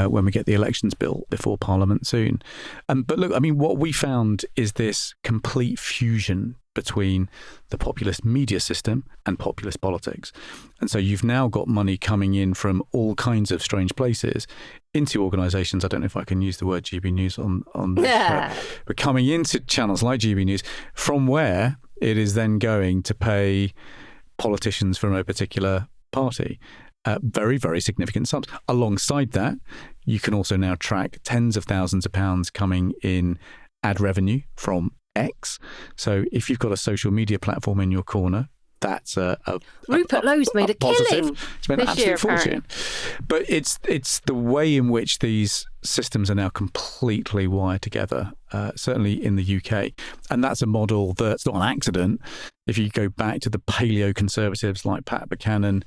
when we get the elections bill before Parliament soon. But look, I mean, what we found is this complete fusion between the populist media system and populist politics. And so you've now got money coming in from all kinds of strange places into organisations. I don't know if I can use the word GB News on this, but coming into channels like GB News, from where it is then going to pay politicians from a particular party. Very, very significant sums. Alongside that, you can also now track tens of thousands of pounds coming in ad revenue from X. So if you've got a social media platform in your corner, that's Rupert Lowe's made a positive. killing. It's made an this year, absolute fortune. But it's the way in which these systems are now completely wired together, certainly in the UK. And that's a model that's not an accident. If you go back to the paleo-conservatives like Pat Buchanan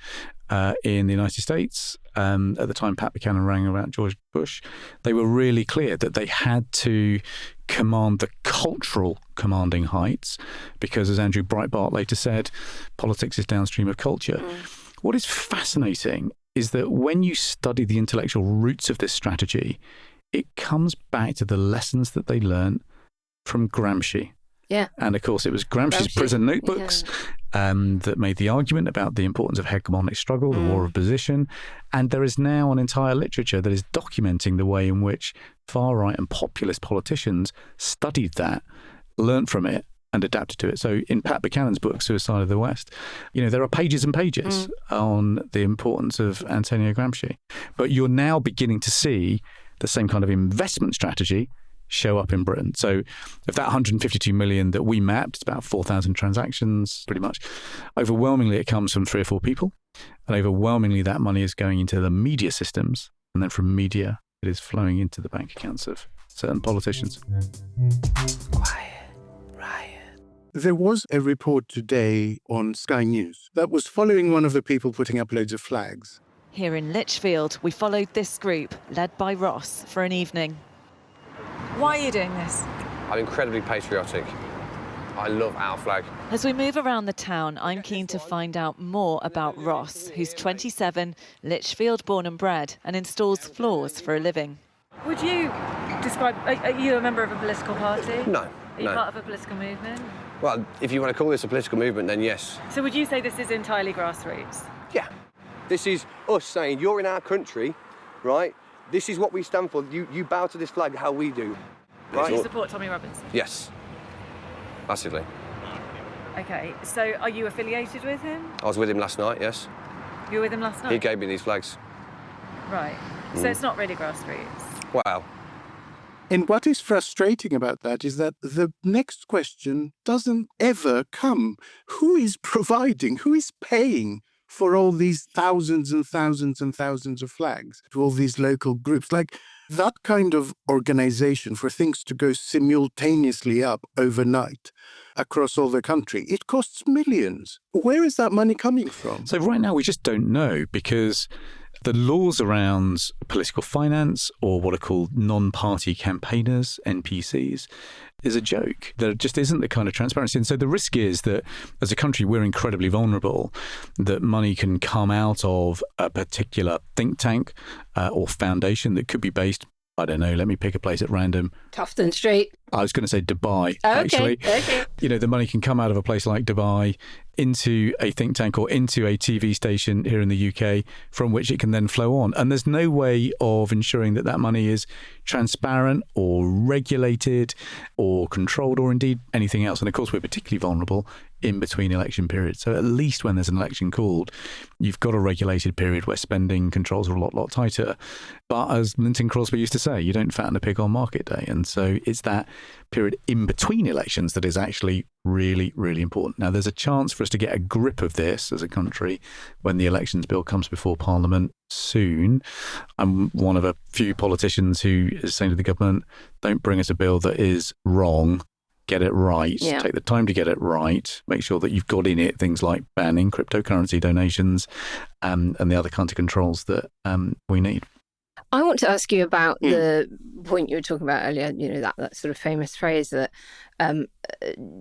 in the United States, at the time Pat Buchanan rang about George Bush, they were really clear that they had to command the cultural commanding heights because, as Andrew Breitbart later said, politics is downstream of culture. What is fascinating is that when you study the intellectual roots of this strategy, it comes back to the lessons that they learned from Gramsci. Yeah. And of course, it was Gramsci's prison notebooks that made the argument about the importance of hegemonic struggle, the war of position. And there is now an entire literature that is documenting the way in which far-right and populist politicians studied that, learnt from it, and adapted to it. So in Pat Buchanan's book, Suicide of the West, there are pages and pages on the importance of Antonio Gramsci. But you're now beginning to see the same kind of investment strategy show up in Britain. So of that 152 million that we mapped, it's about 4,000 transactions, pretty much. Overwhelmingly, it comes from 3 or 4 people. And overwhelmingly, that money is going into the media systems. And then from media, it is flowing into the bank accounts of certain politicians. There was a report today on Sky News that was following one of the people putting up loads of flags. Here in Lichfield, we followed this group, led by Ross, for an evening. Why are you doing this? I'm incredibly patriotic. I love our flag. As we move around the town, I'm keen to find out more about Ross, who's 27, Lichfield born and bred, and installs floors for a living. Would you describe, are you a member of a political party? No. Are you part of a political movement? Well, if you want to call this a political movement, then yes. So would you say this is entirely grassroots? Yeah. This is us saying, you're in our country, right? This is what we stand for. You bow to this flag how we do. Right? Do you support Tommy Robinson? Yes. Massively. OK, so are you affiliated with him? I was with him last night, yes. You were with him last night? He gave me these flags. Right. So it's not really grassroots? Wow. And what is frustrating about that is that the next question doesn't ever come. Who is providing? Who is paying for all these thousands and thousands and thousands of flags to all these local groups? Like, that kind of organization for things to go simultaneously up overnight across all the country, it costs millions. Where is that money coming from? So right now we just don't know, because the laws around political finance, or what are called non-party campaigners, NPCs, is a joke. There just isn't the kind of transparency. And so the risk is that as a country, we're incredibly vulnerable, that money can come out of a particular think tank or foundation that could be based, I don't know, let me pick a place at random. Tufton Street. I was going to say Dubai, actually. Okay. The money can come out of a place like Dubai into a think tank or into a TV station here in the UK, from which it can then flow on. And there's no way of ensuring that that money is transparent or regulated or controlled or indeed anything else. And of course, we're particularly vulnerable in between election periods. So at least when there's an election called, you've got a regulated period where spending controls are a lot tighter. But as Linton Crosby used to say, you don't fatten a pig on market day. And so it's that period in between elections that is actually really, really important. Now, there's a chance for us to get a grip of this as a country when the elections bill comes before Parliament soon. I'm one of a few politicians who is saying to the government, don't bring us a bill that is wrong. Get it right. Yeah. Take the time to get it right. Make sure that you've got in it things like banning cryptocurrency donations and the other kinds of controls that we need. I want to ask you about the point you were talking about earlier, that sort of famous phrase that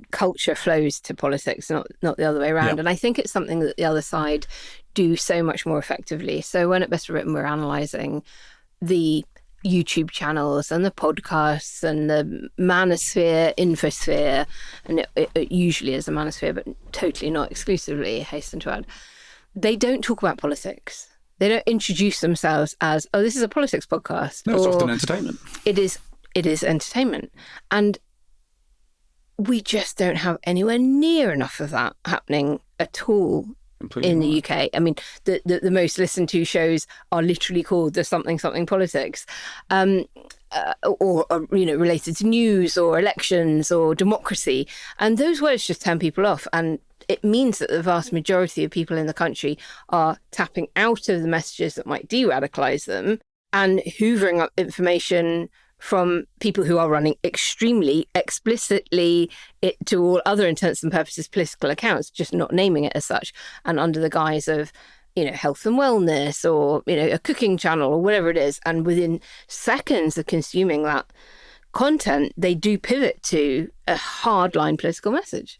culture flows to politics, not the other way around. Yeah. And I think it's something that the other side do so much more effectively. So when at Best for Britain we're analysing the YouTube channels and the podcasts and the manosphere, infosphere, and it usually is a manosphere, but totally not exclusively, hasten to add, they don't talk about politics. They don't introduce themselves as, oh, this is a politics podcast. No, it's often entertainment. It is entertainment. And we just don't have anywhere near enough of that happening at all in the UK. I mean, the most listened to shows are literally called the something politics, or related to news or elections or democracy. And those words just turn people off. And it means that the vast majority of people in the country are tapping out of the messages that might de-radicalize them and hoovering up information from people who are running extremely explicitly, to all other intents and purposes, political accounts, just not naming it as such, and under the guise of, health and wellness or, a cooking channel or whatever it is. And within seconds of consuming that content, they do pivot to a hardline political message.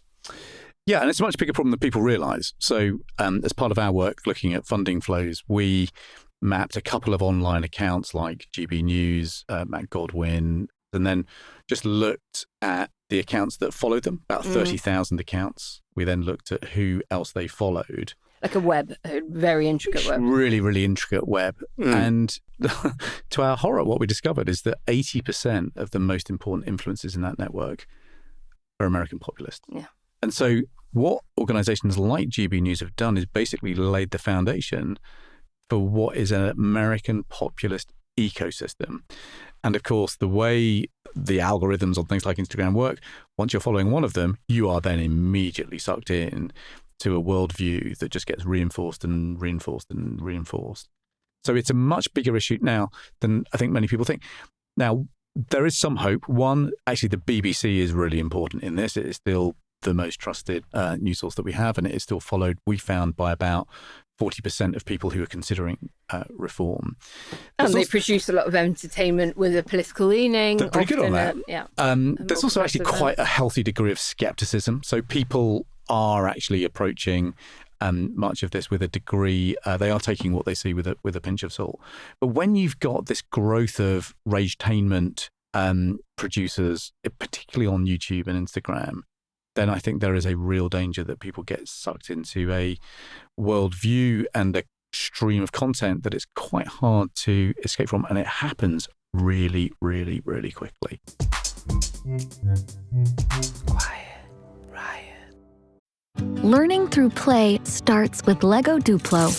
Yeah, and it's a much bigger problem than people realise. So as part of our work looking at funding flows, we mapped a couple of online accounts like GB News, Matt Godwin, and then just looked at the accounts that followed them, about 30,000 accounts. We then looked at who else they followed. Like a very intricate web. Really, really intricate web. And to our horror, what we discovered is that 80% of the most important influencers in that network are American populists. Yeah. And so what organisations like GB News have done is basically laid the foundation for what is an American populist ecosystem. And of course, the way the algorithms on things like Instagram work, once you're following one of them, you are then immediately sucked in to a worldview that just gets reinforced and reinforced and reinforced. So it's a much bigger issue now than I think many people think. Now, there is some hope. One, actually, the BBC is really important in this. It is still the most trusted news source that we have, and it is still followed, we found, by about 40% of people who are considering reform. And they produce a lot of entertainment with a political leaning. They're pretty good on that. There's also actually quite a healthy degree of skepticism. So people are actually approaching much of this with a degree, they are taking what they see with a pinch of salt. But when you've got this growth of ragetainment producers, particularly on YouTube and Instagram, then I think there is a real danger that people get sucked into a worldview and a stream of content that it's quite hard to escape from. And it happens really, really, really quickly. Learning through play starts with Lego Duplo.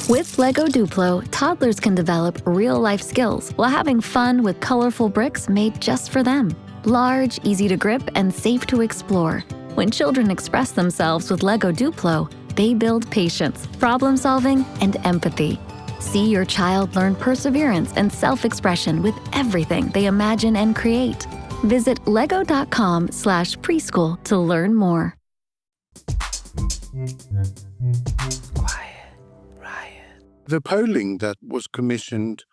With Lego Duplo, toddlers can develop real-life skills while having fun with colorful bricks made just for them. Large, easy to grip, and safe to explore. When children express themselves with Lego Duplo, they build patience, problem-solving, and empathy. See your child learn perseverance and self-expression with everything they imagine and create. Visit lego.com/preschool to learn more. The polling that was commissioned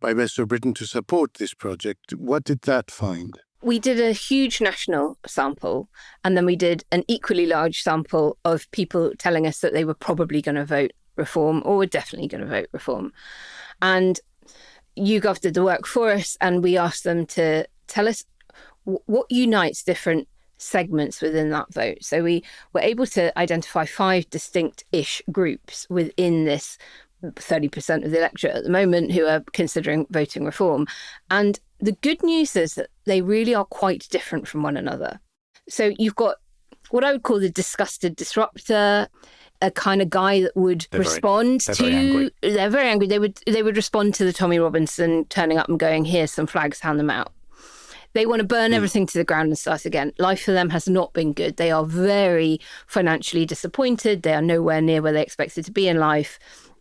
by Rest of Britain to support this project, what did that find? We did a huge national sample, and then we did an equally large sample of people telling us that they were probably going to vote reform or were definitely going to vote reform. And YouGov did the work for us, and we asked them to tell us what unites different segments within that vote. So we were able to identify 5 distinct-ish groups within this 30% of the electorate at the moment who are considering voting reform. And the good news is that they really are quite different from one another. So you've got what I would call the disgusted disruptor, a kind of guy that would they're very angry. They would respond to the Tommy Robinson turning up and going, here's some flags, hand them out. They want to burn everything to the ground and start again. Life for them has not been good. They are very financially disappointed. They are nowhere near where they expected to be in life.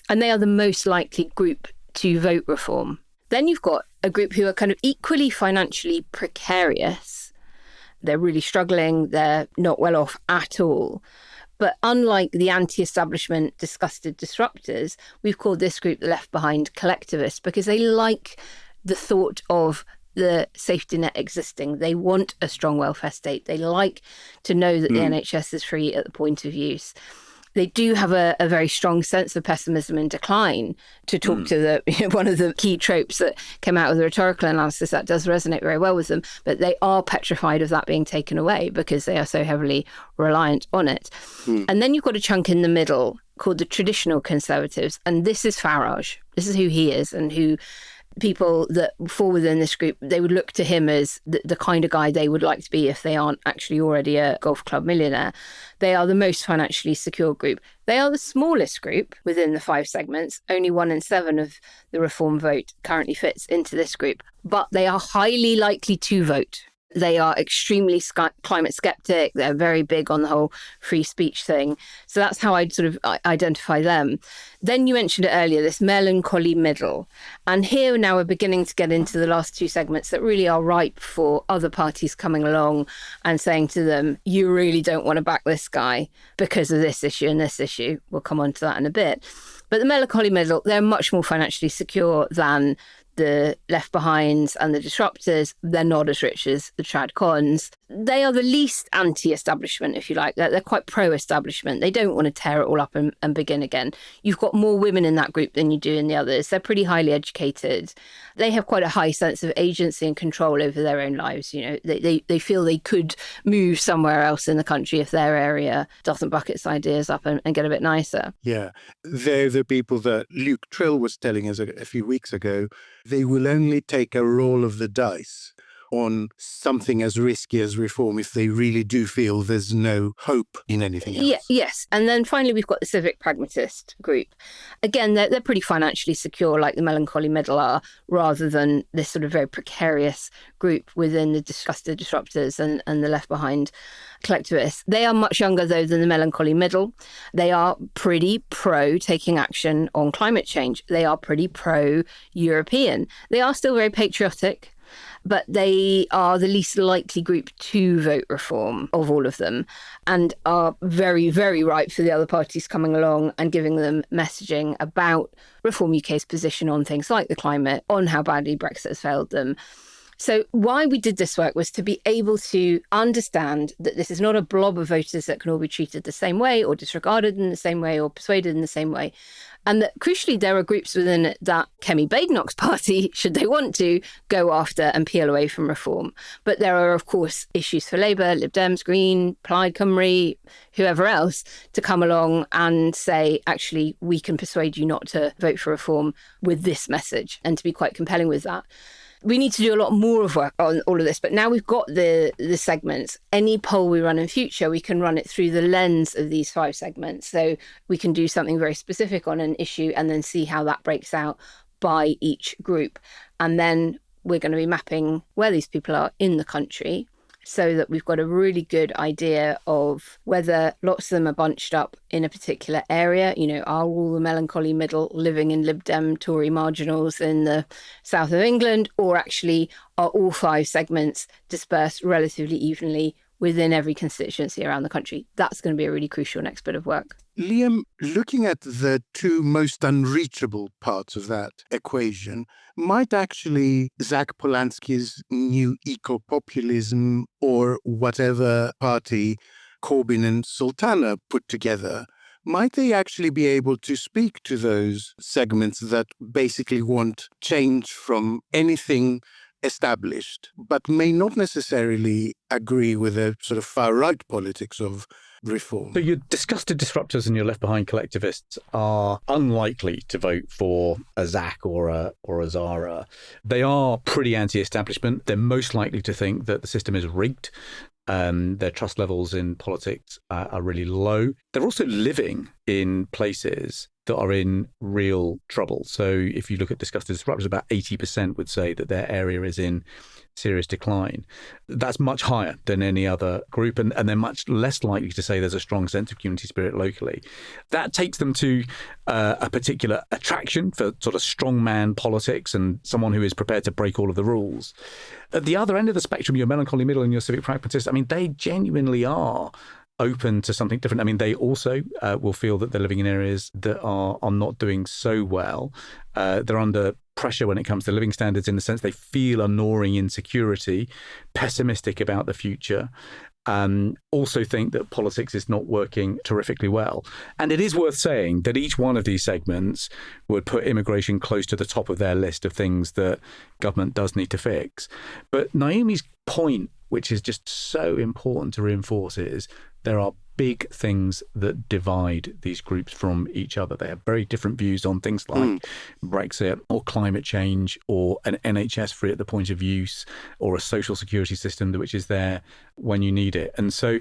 And they are the most likely group to vote reform. Then you've got a group who are kind of equally financially precarious. They're really struggling. They're not well off at all. But unlike the anti-establishment disgusted disruptors, we've called this group the left behind collectivists because they like the thought of the safety net existing. They want a strong welfare state. They like to know that the NHS is free at the point of use. They do have a very strong sense of pessimism and decline, to talk to one of the key tropes that came out of the rhetorical analysis. That does resonate very well with them, but they are petrified of that being taken away because they are so heavily reliant on it. And then you've got a chunk in the middle called the traditional conservatives, and this is Farage. This is who he is, and who people that fall within this group, they would look to him as the kind of guy they would like to be if they aren't actually already a golf club millionaire. They are the most financially secure group. They are the smallest group within the 5 segments. Only 1 in 7 of the reform vote currently fits into this group, but they are highly likely to vote. They are extremely climate skeptic. They're very big on the whole free speech thing. So that's how I'd sort of identify them. Then you mentioned it earlier, this melancholy middle. And here now we're beginning to get into the last two segments that really are ripe for other parties coming along and saying to them, you really don't want to back this guy because of this issue and this issue. We'll come on to that in a bit. But the melancholy middle, they're much more financially secure than the Left Behinds and the Disruptors. They're not as rich as the Trad Cons. They are the least anti-establishment, if you like. They're quite pro-establishment. They don't want to tear it all up and begin again. You've got more women in that group than you do in the others. They're pretty highly educated. They have quite a high sense of agency and control over their own lives. You know, they feel they could move somewhere else in the country if their area doesn't buck its ideas up and get a bit nicer. Yeah, they're the people that Luke Trill was telling us a few weeks ago. They will only take a roll of the dice on something as risky as reform if they really do feel there's no hope in anything else. Yeah, yes. And then finally, we've got the civic pragmatist group. Again, they're pretty financially secure, like the melancholy middle are, rather than this sort of very precarious group within the disgusted disruptors and the left behind collectivists. They are much younger, though, than the melancholy middle. They are pretty pro taking action on climate change. They are pretty pro-European. They are still very patriotic, but they are the least likely group to vote reform of all of them and are very, very ripe for the other parties coming along and giving them messaging about Reform UK's position on things like the climate, on how badly Brexit has failed them. So why we did this work was to be able to understand that this is not a blob of voters that can all be treated the same way or disregarded in the same way or persuaded in the same way. And that, crucially, there are groups within it that Kemi Badenoch's party, should they want to, go after and peel away from reform. But there are, of course, issues for Labour, Lib Dems, Green, Plaid Cymru, whoever else, to come along and say, actually, we can persuade you not to vote for reform with this message, and to be quite compelling with that. We need to do a lot more of work on all of this, but now we've got the segments. Any poll we run in future, we can run it through the lens of these 5 segments. So we can do something very specific on an issue and then see how that breaks out by each group. And then we're going to be mapping where these people are in the country, so that we've got a really good idea of whether lots of them are bunched up in a particular area. You know, are all the melancholy middle living in Lib Dem Tory marginals in the south of England, or actually are all 5 segments dispersed relatively evenly within every constituency around the country? That's going to be a really crucial next bit of work. Liam, looking at the 2 most unreachable parts of that equation, might actually Zach Polanski's new eco-populism or whatever party Corbyn and Sultana put together, might they actually be able to speak to those segments that basically want change from anything established, but may not necessarily agree with the sort of far-right politics of reform? So your disgusted disruptors and your left-behind collectivists are unlikely to vote for a Zach or a Zara. They are pretty anti-establishment. They're most likely to think that the system is rigged. Their trust levels in politics are really low. They're also living in places that are in real trouble. So if you look at disgusted disruptors, about 80% would say that their area is in serious decline. That's much higher than any other group, and they're much less likely to say there's a strong sense of community spirit locally. That takes them to a particular attraction for sort of strongman politics and someone who is prepared to break all of the rules. At the other end of the spectrum, your melancholy middle and your civic pragmatists, I mean, they genuinely are open to something different. I mean, they also will feel that they're living in areas that are not doing so well. They're under pressure when it comes to living standards, in the sense they feel a gnawing insecurity, pessimistic about the future, also think that politics is not working terrifically well. And it is worth saying that each one of these segments would put immigration close to the top of their list of things that government does need to fix. But Naomi's point, which is just so important to reinforce, is there are big things that divide these groups from each other. They have very different views on things like Brexit or climate change or an NHS free at the point of use or a social security system which is there when you need it. And so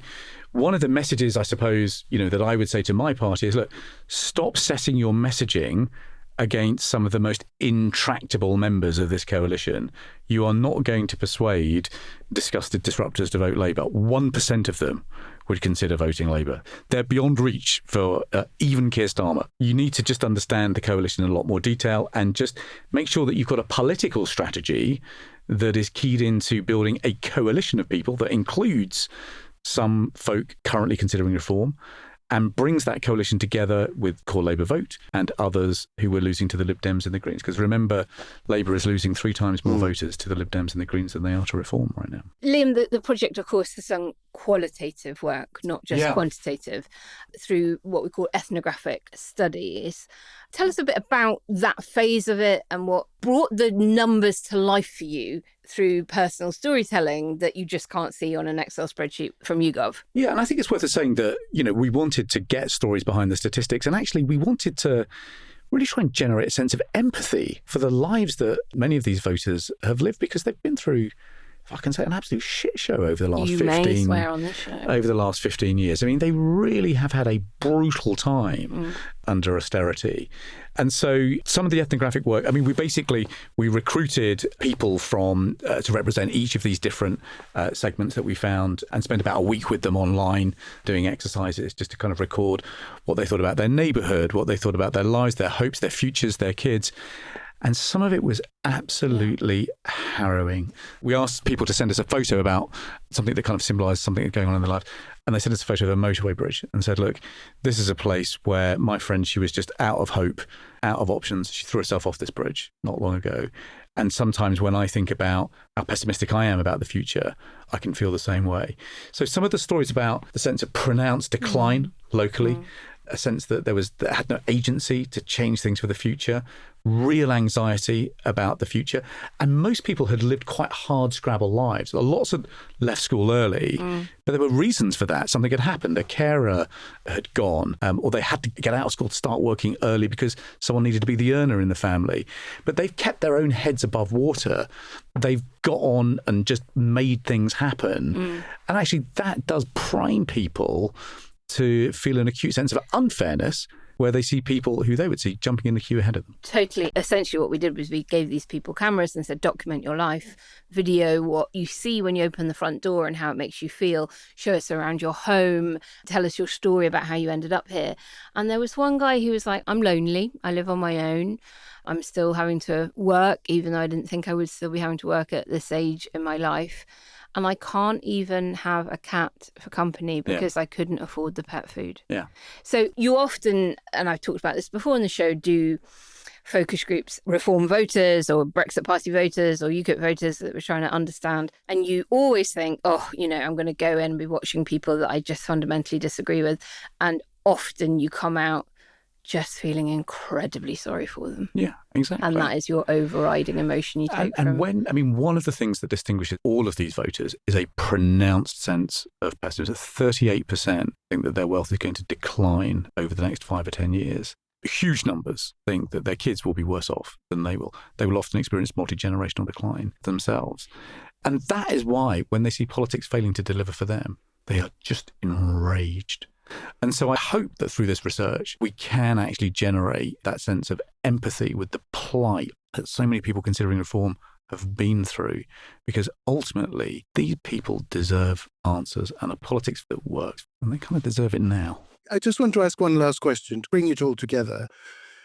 one of the messages, I suppose, that I would say to my party is, look, stop setting your messaging against some of the most intractable members of this coalition, you are not going to persuade disgusted disruptors to vote Labour. 1% of them would consider voting Labour. They're beyond reach for even Keir Starmer. You need to just understand the coalition in a lot more detail and just make sure that you've got a political strategy that is keyed into building a coalition of people that includes some folk currently considering reform, and brings that coalition together with core Labour vote and others who were losing to the Lib Dems and the Greens. Because remember, Labour is losing 3 times more voters to the Lib Dems and the Greens than they are to reform right now. Liam, the project, of course, has done qualitative work, not just quantitative, through what we call ethnographic studies. Tell us a bit about that phase of it and what brought the numbers to life for you through personal storytelling that you just can't see on an Excel spreadsheet from YouGov. Yeah, and I think it's worth saying that, we wanted to get stories behind the statistics, and actually we wanted to really try and generate a sense of empathy for the lives that many of these voters have lived, because they've been through, if I can say, an absolute shit show over the last 15 may swear on this show. Over the last 15 years. I mean, they really have had a brutal time under austerity. And so some of the ethnographic work, I mean, we recruited people from to represent each of these different segments that we found, and spent about a week with them online doing exercises just to kind of record what they thought about their neighbourhood, what they thought about their lives, their hopes, their futures, their kids. And some of it was absolutely harrowing. We asked people to send us a photo about something that kind of symbolised something going on in their life. And they sent us a photo of a motorway bridge and said, look, this is a place where my friend, she was just out of hope, out of options. She threw herself off this bridge not long ago. And sometimes when I think about how pessimistic I am about the future, I can feel the same way. So some of the stories about the sense of pronounced decline locally, a sense that that had no agency to change things for the future, real anxiety about the future. And most people had lived quite hard scrabble lives. Lots had left school early, but there were reasons for that. Something had happened. A carer had gone, or they had to get out of school to start working early because someone needed to be the earner in the family. But they've kept their own heads above water. They've got on and just made things happen. And actually that does prime people to feel an acute sense of unfairness where they see people who they would see jumping in the queue ahead of them. Totally. Essentially what we did was we gave these people cameras and said, document your life, video what you see when you open the front door and how it makes you feel, show us around your home, tell us your story about how you ended up here. And there was one guy who was like, I'm lonely, I live on my own, I'm still having to work, even though I didn't think I would still be having to work at this age in my life. And I can't even have a cat for company because I couldn't afford the pet food. Yeah. So you often, and I've talked about this before on the show, do focus groups, Reform voters or Brexit Party voters or UKIP voters that we're trying to understand. And you always think, I'm going to go in and be watching people that I just fundamentally disagree with. And often you come out just feeling incredibly sorry for them. Yeah, exactly. And that is your overriding emotion you take from... And one of the things that distinguishes all of these voters is a pronounced sense of pessimism. 38% think that their wealth is going to decline over the next 5 or 10 years. Huge numbers think that their kids will be worse off than they will. They will often experience multi-generational decline themselves. And that is why, when they see politics failing to deliver for them, they are just enraged. And so I hope that through this research, we can actually generate that sense of empathy with the plight that so many people considering reform have been through, because ultimately these people deserve answers and a politics that works, and they kind of deserve it now. I just want to ask one last question to bring it all together.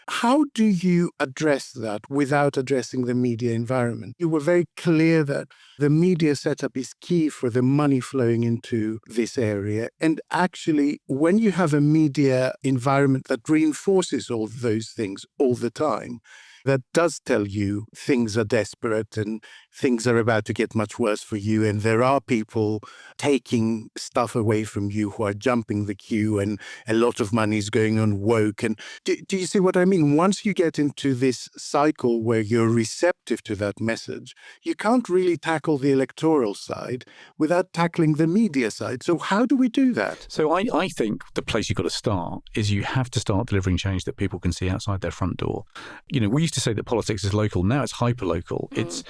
How do you address that without addressing the media environment? You were very clear that the media setup is key for the money flowing into this area. And actually, when you have a media environment that reinforces all those things all the time, that does tell you things are desperate and things are about to get much worse for you, and there are people taking stuff away from you who are jumping the queue, and a lot of money is going on woke. And do you see what I mean? Once you get into this cycle where you're receptive to that message, you can't really tackle the electoral side without tackling the media side. So how do we do that? So I think the place you've got to start is you have to start delivering change that people can see outside their front door. We used to say that politics is local. Now it's hyper-local. It's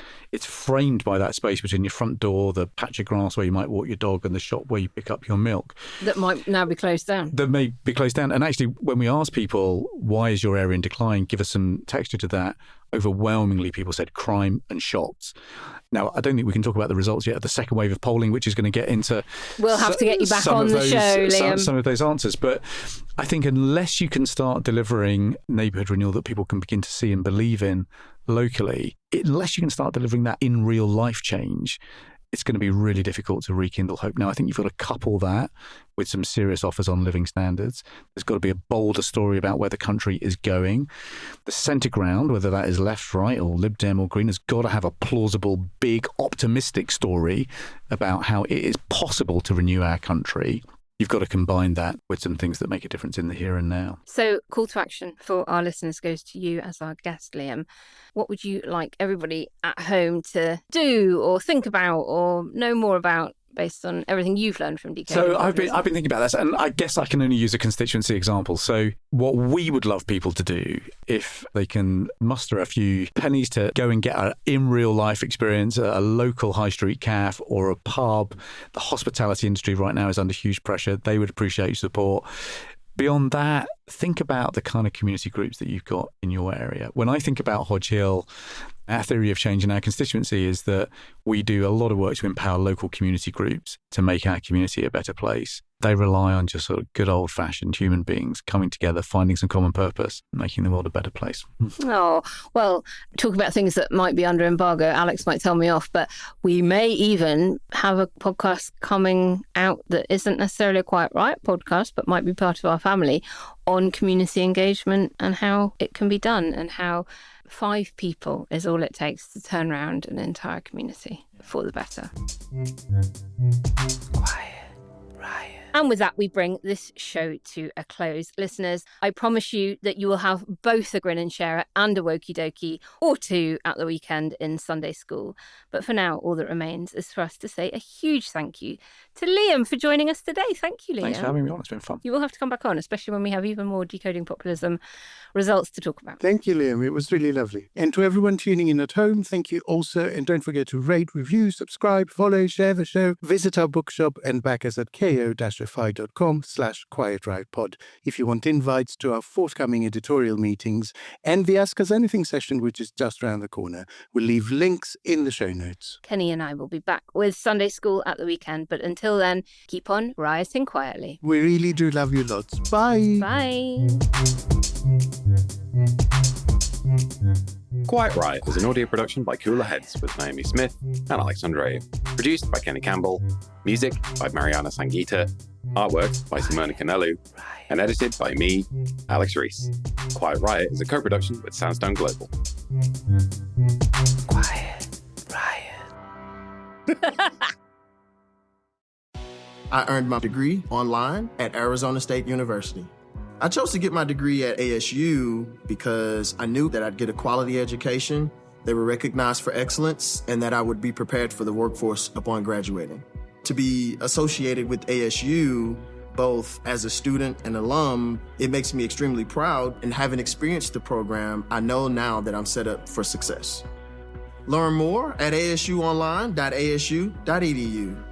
framed by that space between your front door, the patch of grass where you might walk your dog, and the shop where you pick up your milk. That might now be closed down. That may be closed down. And actually, when we ask people, why is your area in decline, give us some texture to that, overwhelmingly people said crime and shops. Now, I don't think we can talk about the results yet of the second wave of polling, which is going to get into... We'll have to get you back on the show, Liam. Some of those answers. But I think unless you can start delivering neighbourhood renewal that people can begin to see and believe in locally, unless you can start delivering that in real life change, it's going to be really difficult to rekindle hope. Now, I think you've got to couple that with some serious offers on living standards. There's got to be a bolder story about where the country is going. The centre ground, whether that is left, right, or Lib Dem or Green, has got to have a plausible, big, optimistic story about how it is possible to renew our country. You've got to combine that with some things that make a difference in the here and now. So, call to action for our listeners goes to you as our guest, Liam. What would you like everybody at home to do or think about or know more about based on everything you've learned from Decoding Populism? So I've been thinking about this, and I guess I can only use a constituency example. So what we would love people to do, if they can muster a few pennies to go and get an in real life experience, a local high street cafe or a pub. The hospitality industry right now is under huge pressure. They would appreciate your support. Beyond that, think about the kind of community groups that you've got in your area. When I think about Hodge Hill, our theory of change in our constituency is that we do a lot of work to empower local community groups to make our community a better place. They rely on just sort of good old-fashioned human beings coming together, finding some common purpose, making the world a better place. Oh, well, talk about things that might be under embargo. Alex might tell me off, but we may even have a podcast coming out that isn't necessarily a Quiet Riot podcast, but might be part of our family, on community engagement and how it can be done and how 5 people is all it takes to turn around an entire community for the better. Quiet Riot. And with that, we bring this show to a close. Listeners, I promise you that you will have both a grin and share it and a wokey dokey or 2 at the weekend in Sunday school. But for now, all that remains is for us to say a huge thank you to Liam for joining us today. Thank you, Liam. Thanks for having me on. It's been fun. You will have to come back on, especially when we have even more Decoding Populism results to talk about. Thank you, Liam. It was really lovely. And to everyone tuning in at home, thank you also. And don't forget to rate, review, subscribe, follow, share the show, visit our bookshop and back us at ko-fi.com/quietriotpod if you want invites to our forthcoming editorial meetings and the Ask Us Anything session, which is just around the corner. We'll leave links in the show notes. Kenny and I will be back with Sunday school at the weekend, but until then, keep on rioting quietly. We really do love you lots. Bye. Bye. Quiet Riot is an audio production by Cooler Heads with Naomi Smith and Andreou. Produced by Kenny Campbell. Music by Mariana Sangeeta. Artwork by Simona Canelu. And edited by me, Alex Reese. Quiet Riot is a co-production with Soundstone Global. Quiet Riot. I earned my degree online at Arizona State University. I chose to get my degree at ASU because I knew that I'd get a quality education, they were recognized for excellence, and that I would be prepared for the workforce upon graduating. To be associated with ASU, both as a student and alum, it makes me extremely proud, and having experienced the program, I know now that I'm set up for success. Learn more at asuonline.asu.edu.